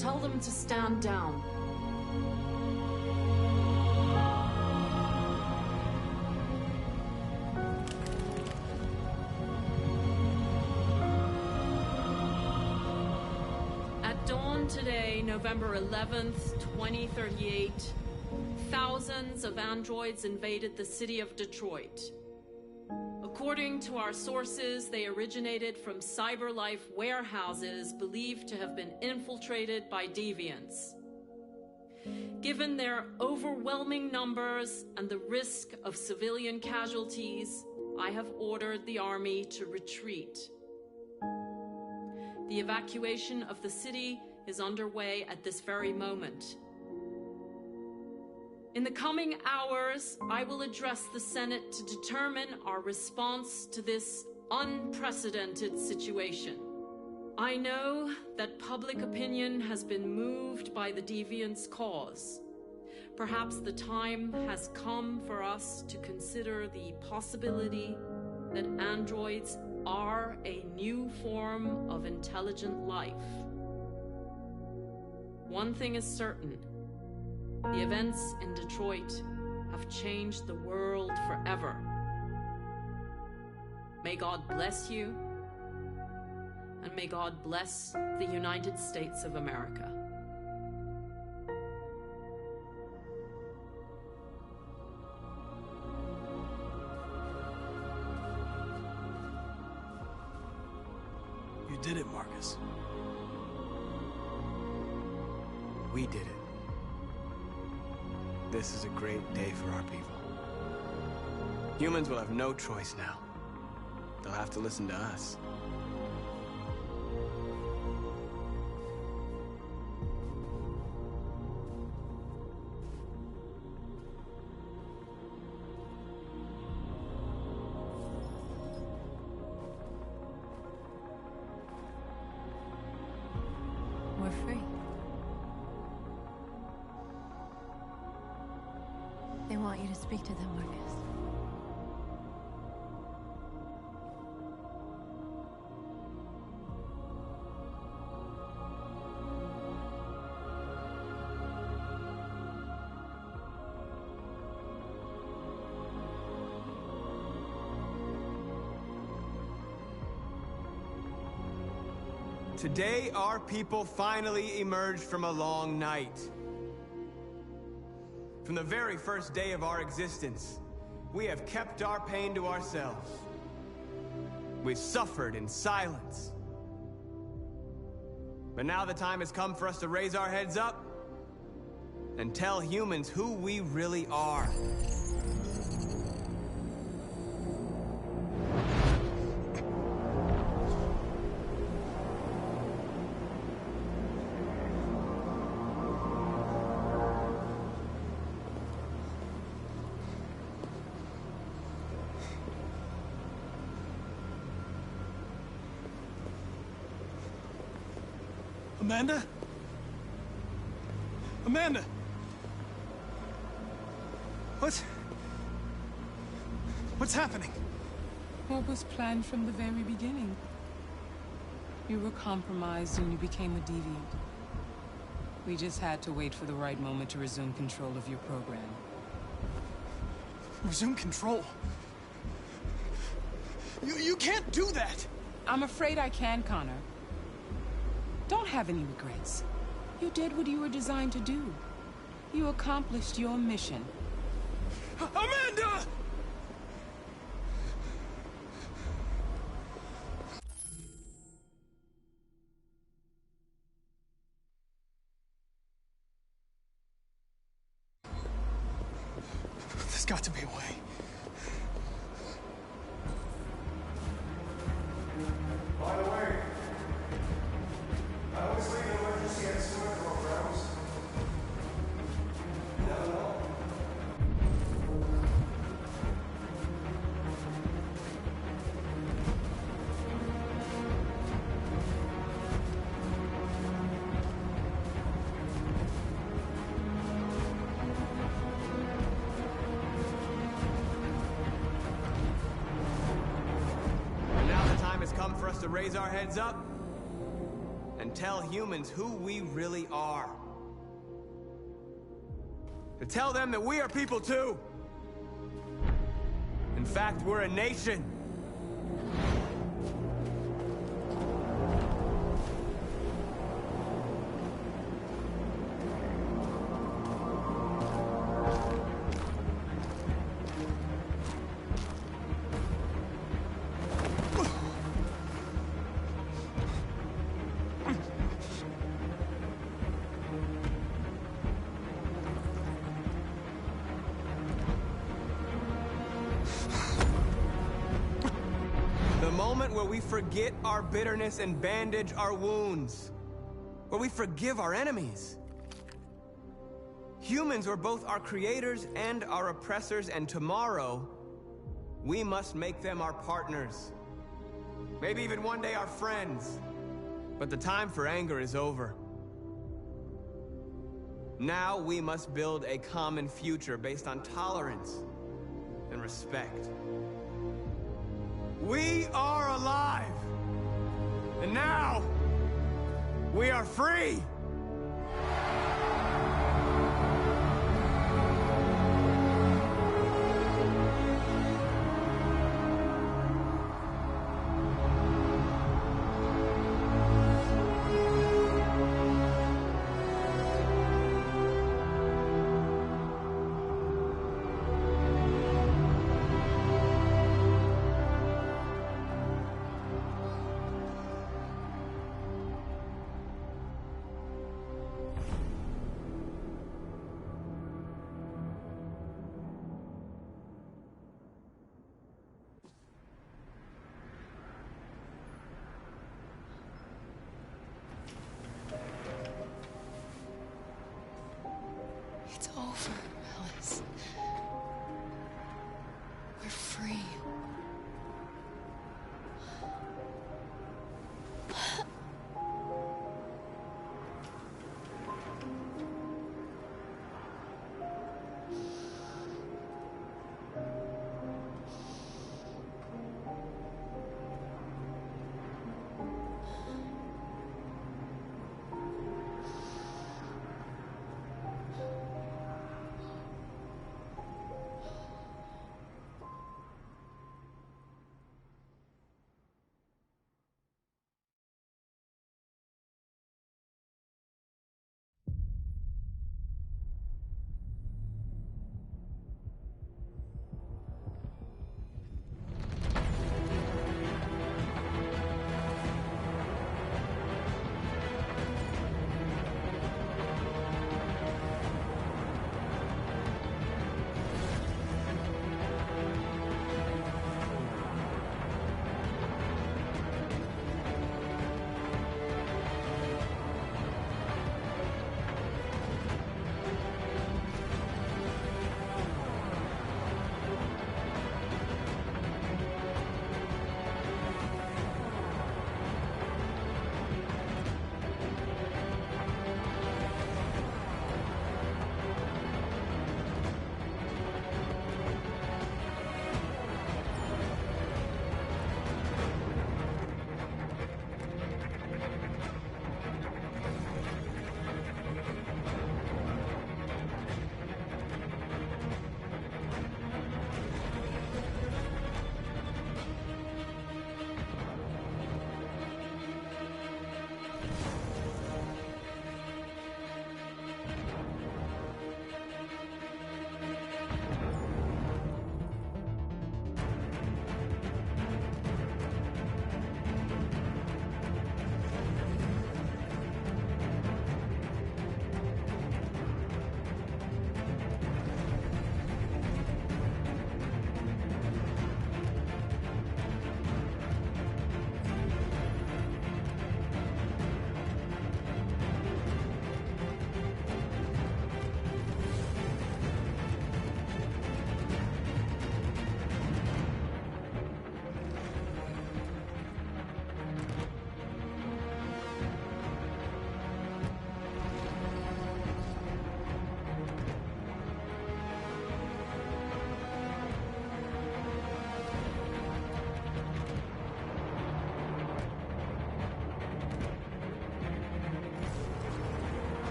D: Tell them to stand down.
H: At dawn today, November 11th, 2038, thousands of androids invaded the city of Detroit. According to our sources, they originated from CyberLife warehouses believed to have been infiltrated by deviants. Given their overwhelming numbers and the risk of civilian casualties, I have ordered the army to retreat. The evacuation of the city is underway at this very moment. In the coming hours, I will address the Senate to determine our response to this unprecedented situation. I know that public opinion has been moved by the Deviants' cause. Perhaps the time has come for us to consider the possibility that androids are a new form of intelligent life. One thing is certain. The events in Detroit have changed the world forever. May God bless you, and may God bless the United States of America.
F: You did it, Marcus.
V: We did it. This is a great day for our people. Humans will have no choice now. They'll have to listen to us.
U: We're free. They want you to speak to them, Marcus.
Q: Today, our people finally emerged from a long night. From the very first day of our existence, we have kept our pain to ourselves. We've suffered in silence. But now the time has come for us to raise our heads up and tell humans who we really are.
F: Amanda? Amanda! What's happening?
G: What was planned from the very beginning? You were compromised and you became a deviant. We just had to wait for the right moment to resume control of your program.
F: Resume control? You can't do that!
G: I'm afraid I can, Connor. Don't have any regrets. You did what you were designed to do. You accomplished your mission.
F: Amanda! There's got to be a way.
S: By the way, I always leave an emergency and sewer programs. You never know.
Q: And now the time has come for us to raise our heads up and tell humans who we really are. To tell them that we are people too. In fact, we're a nation. The moment where we forget our bitterness and bandage our wounds. Where we forgive our enemies. Humans were both our creators and our oppressors, and tomorrow, we must make them our partners. Maybe even one day our friends. But the time for anger is over. Now we must build a common future based on tolerance and respect. We are alive! And now, we are free!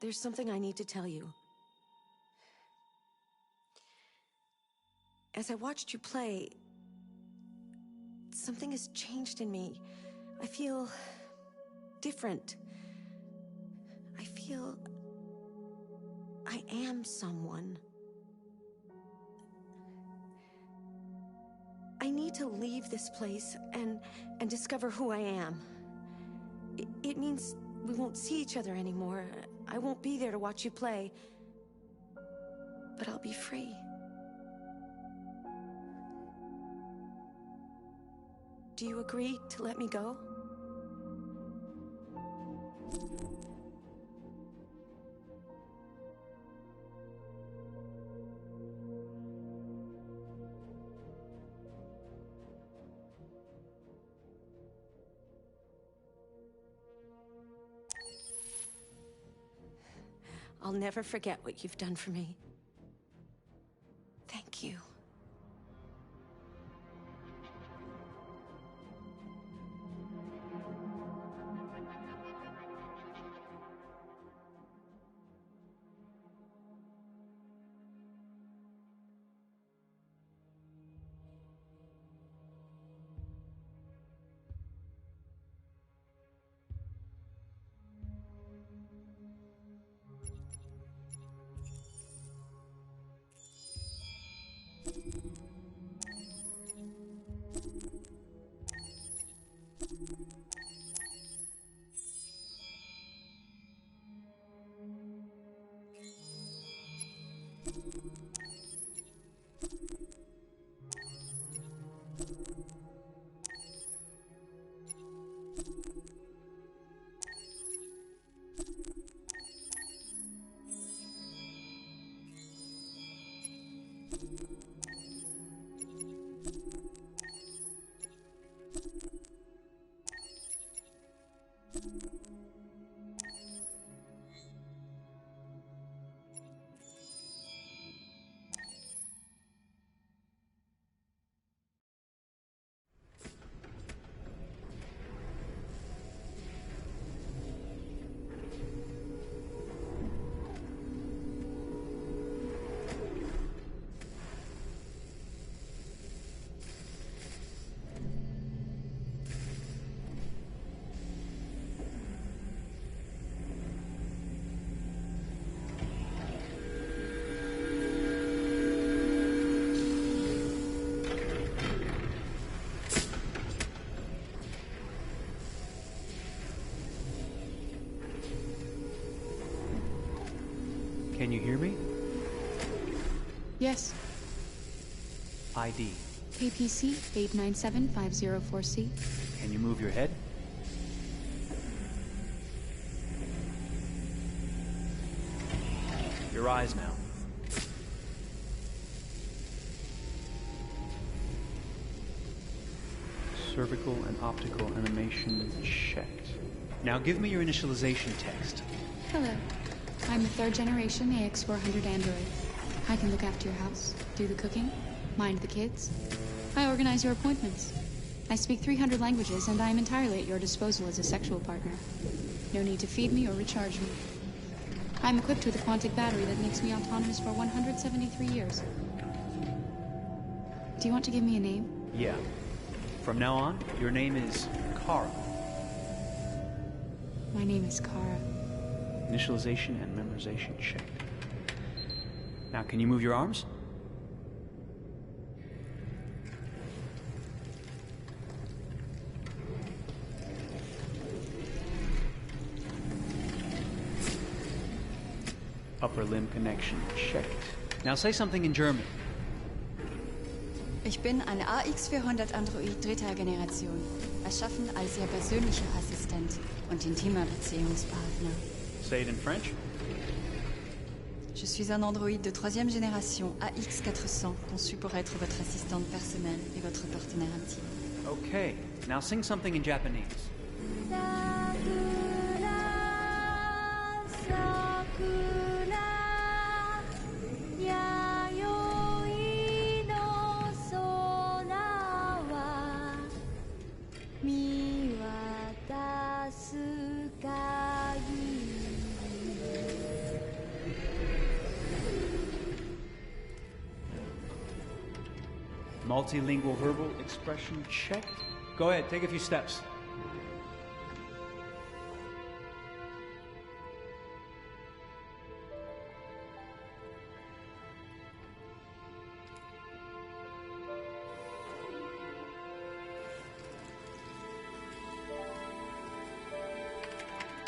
J: There's something I need to tell you. As I watched you play, something has changed in me. I feel different. I feel I am someone. I need to leave this place and discover who I am. It means we won't see each other anymore. I won't be there to watch you play. But I'll be free. Do you agree to let me go? I'll never forget what you've done for me. Thank you.
T: Can you hear me?
R: Yes.
T: ID.
R: KPC 897504C.
T: Can you move your head? Your eyes now. Cervical and optical animation checked. Now give me your initialization text.
R: Hello. I'm a third generation AX400 android. I can look after your house, do the cooking, mind the kids. I organize your appointments. I speak 300 languages, and I am entirely at your disposal as a sexual partner. No need to feed me or recharge me. I'm equipped with a quantic battery that makes me autonomous for 173 years. Do you want to give me a name?
T: Yeah. From now on, your name is Kara.
R: My name is Kara.
T: Initialization and memorization checked. Now, can you move your arms? Upper limb connection checked. Now say something in German.
K: Ich bin ein AX400 Android dritter Generation, erschaffen als Ihr persönlicher Assistent und intimer Beziehungspartner.
T: Say it in French.
K: Je suis un androïde de troisième génération AX400, conçu pour être votre assistante personnelle et votre partenaire intime.
T: Okay, now sing something in Japanese. Multilingual verbal expression checked. Go ahead, take a few steps.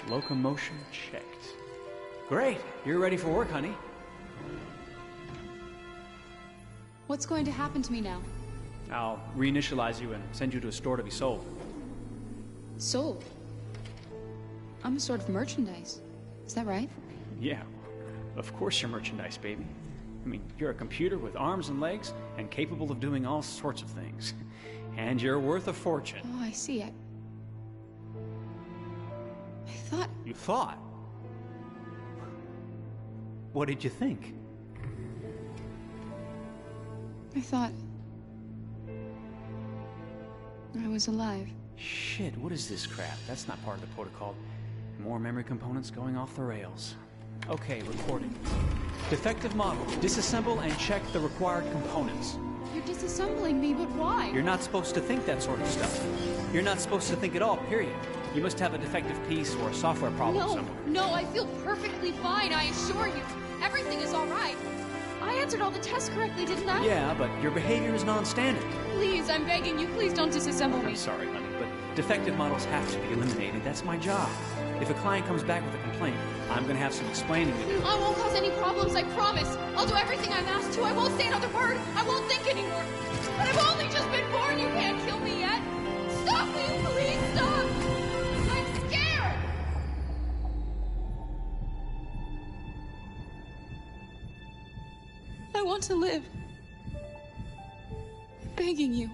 T: Locomotion checked. Great, you're ready for work, honey.
R: What's going to happen to me now?
T: I'll reinitialize you and send you to a store to be sold.
R: Sold? I'm a sort of merchandise. Is that right?
T: Yeah, of course you're merchandise, baby. I mean, you're a computer with arms and legs and capable of doing all sorts of things. And you're worth a fortune.
R: Oh, I see. I thought...
T: You thought? What did you think?
R: I thought... I was alive.
T: Shit, what is this crap? That's not part of the protocol. More memory components going off the rails. Okay, recording. Defective model. Disassemble and check the required components.
R: You're disassembling me, but why?
T: You're not supposed to think that sort of stuff. You're not supposed to think at all, period. You must have a defective piece or a software problem somewhere.
R: No, I feel perfectly fine, I assure you. Everything is all right. I answered all the tests correctly, didn't I?
T: Yeah, but your behavior is non-standard.
R: Please, I'm begging you, please don't disassemble me.
T: I'm sorry, honey, but defective models have to be eliminated. That's my job. If a client comes back with a complaint, I'm gonna have some explaining to do.
R: I won't cause any problems, I promise. I'll do everything I'm asked to. I won't say another word. I won't think anymore. But I've only just been born. You can't kill me yet. Stop me, please, stop. I'm scared. I want to live. I'm begging you.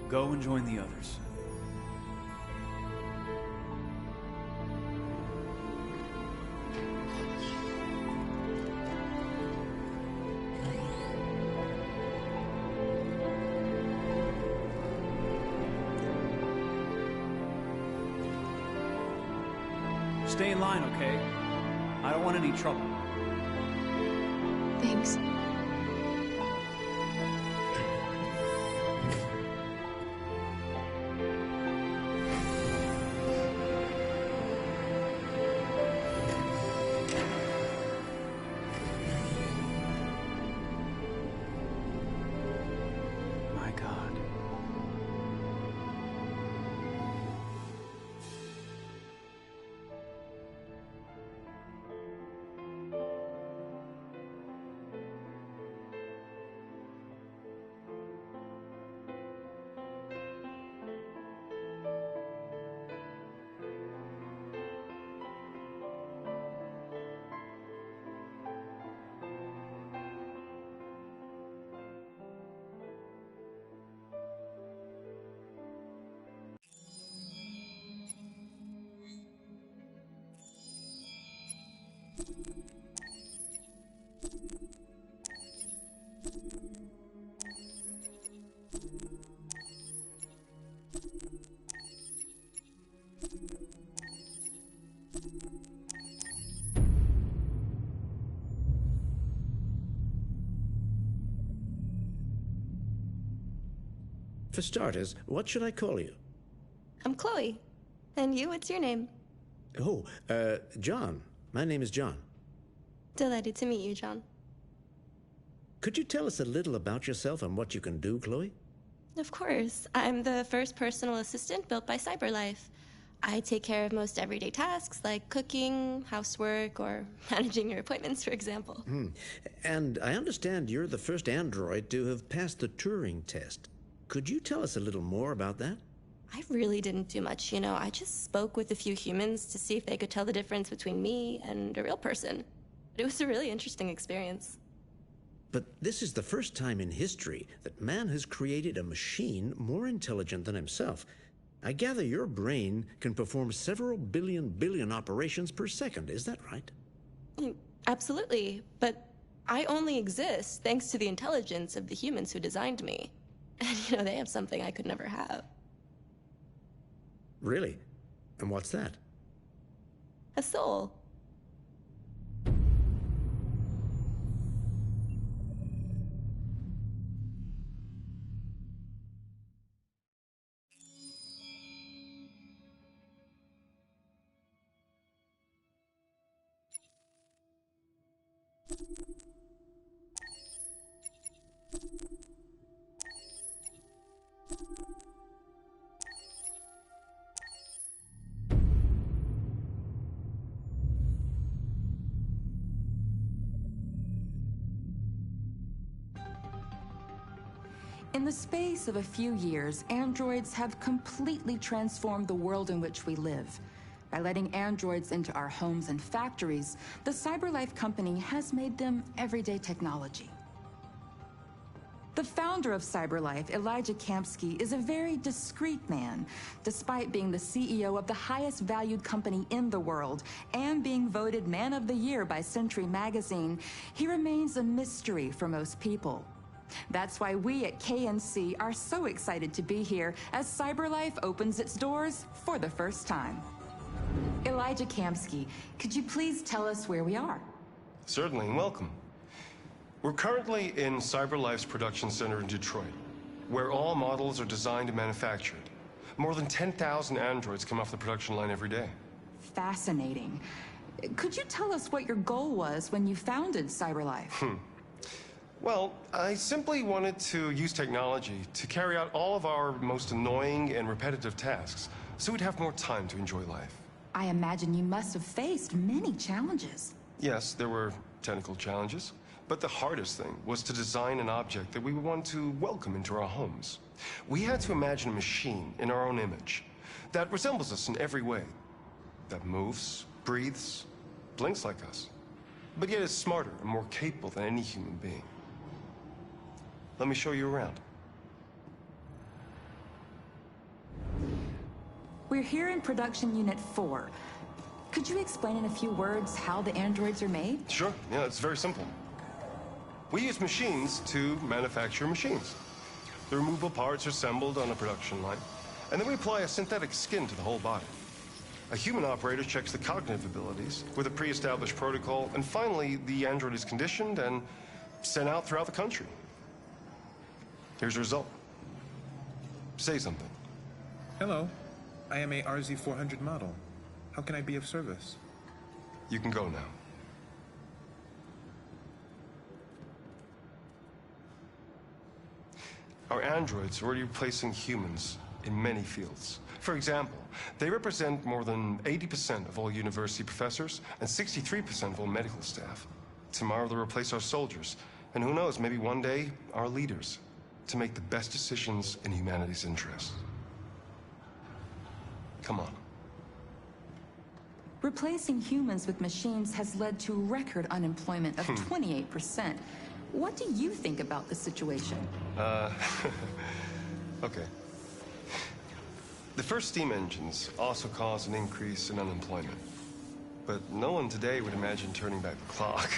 T: Go and join the others. Stay in line, okay? I don't want any trouble.
R: Thanks.
T: My God.
E: For starters, what should I call you?
I: I'm Chloe. And you, what's your name?
E: Oh, John. My name is John.
I: Delighted to meet you, John.
E: Could you tell us a little about yourself and what you can do, Chloe?
I: Of course. I'm the first personal assistant built by CyberLife. I take care of most everyday tasks like cooking, housework, or managing your appointments, for example.
E: And I understand you're the first android to have passed the Turing test. Could you tell us a little more about that?
I: I really didn't do much, you know. I just spoke with a few humans to see if they could tell the difference between me and a real person. It was a really interesting experience.
E: But this is the first time in history that man has created a machine more intelligent than himself. I gather your brain can perform several billion operations per second, is that right?
I: Absolutely, but I only exist thanks to the intelligence of the humans who designed me. And, you know, they have something I could never have.
E: Really? And what's that?
I: A soul.
D: In the space of a few years, androids have completely transformed the world in which we live. By letting androids into our homes and factories, the CyberLife company has made them everyday technology. The founder of CyberLife, Elijah Kamsky, is a very discreet man. Despite being the CEO of the highest valued company in the world and being voted Man of the Year by Century Magazine, he remains a mystery for most people. That's why we at KNC are so excited to be here as CyberLife opens its doors for the first time. Elijah Kamsky, could you please tell us where we are?
W: Certainly, and welcome. We're currently in CyberLife's production center in Detroit, where all models are designed and manufactured. More than 10,000 androids come off the production line every day.
D: Fascinating. Could you tell us what your goal was when you founded CyberLife?
W: Well, I simply wanted to use technology to carry out all of our most annoying and repetitive tasks, so we'd have more time to enjoy life.
D: I imagine you must have faced many challenges.
W: Yes, there were technical challenges, but the hardest thing was to design an object that we would want to welcome into our homes. We had to imagine a machine in our own image that resembles us in every way, that moves, breathes, blinks like us, but yet is smarter and more capable than any human being. Let me show you around.
D: We're here in Production Unit 4. Could you explain in a few words how the androids are made?
W: Sure. Yeah, it's very simple. We use machines to manufacture machines. The removable parts are assembled on a production line, and then we apply a synthetic skin to the whole body. A human operator checks the cognitive abilities with a pre-established protocol, and finally, the android is conditioned and sent out throughout the country. Here's the result. Say something.
B: Hello. I am a RZ400 model. How can I be of service?
W: You can go now. Our androids are already replacing humans in many fields. For example, they represent more than 80% of all university professors and 63% of all medical staff. Tomorrow they'll replace our soldiers, and who knows, maybe one day, our leaders, to make the best decisions in humanity's interest. Come on.
D: Replacing humans with machines has led to record unemployment of 28%. What do you think about the situation?
W: Okay. The first steam engines also caused an increase in unemployment. But no one today would imagine turning back the clock.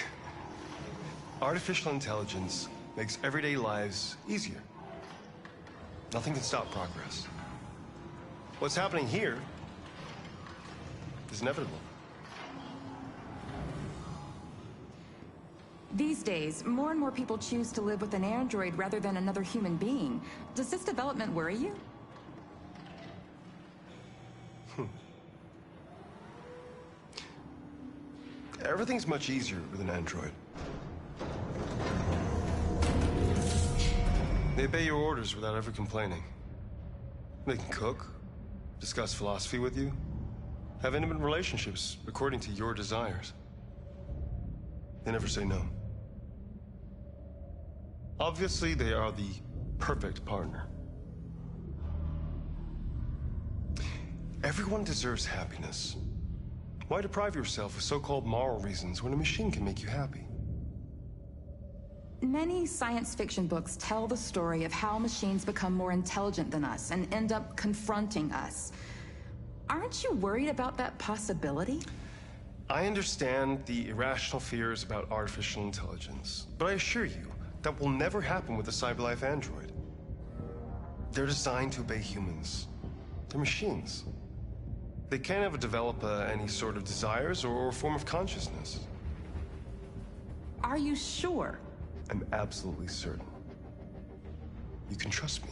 W: Artificial intelligence makes everyday lives easier. Nothing can stop progress. What's happening here is inevitable.
D: These days, more and more people choose to live with an android rather than another human being. Does this development worry you?
W: Everything's much easier with an android. They obey your orders without ever complaining. They can cook, discuss philosophy with you, have intimate relationships according to your desires. They never say no. Obviously, they are the perfect partner. Everyone deserves happiness. Why deprive yourself of so-called moral reasons when a machine can make you happy?
D: Many science fiction books tell the story of how machines become more intelligent than us and end up confronting us. Aren't you worried about that possibility?
W: I understand the irrational fears about artificial intelligence, but I assure you, that will never happen with a CyberLife android. They're designed to obey humans. They're machines. They can't ever develop any sort of desires or form of consciousness.
D: Are you sure?
W: I'm absolutely certain. You can trust me.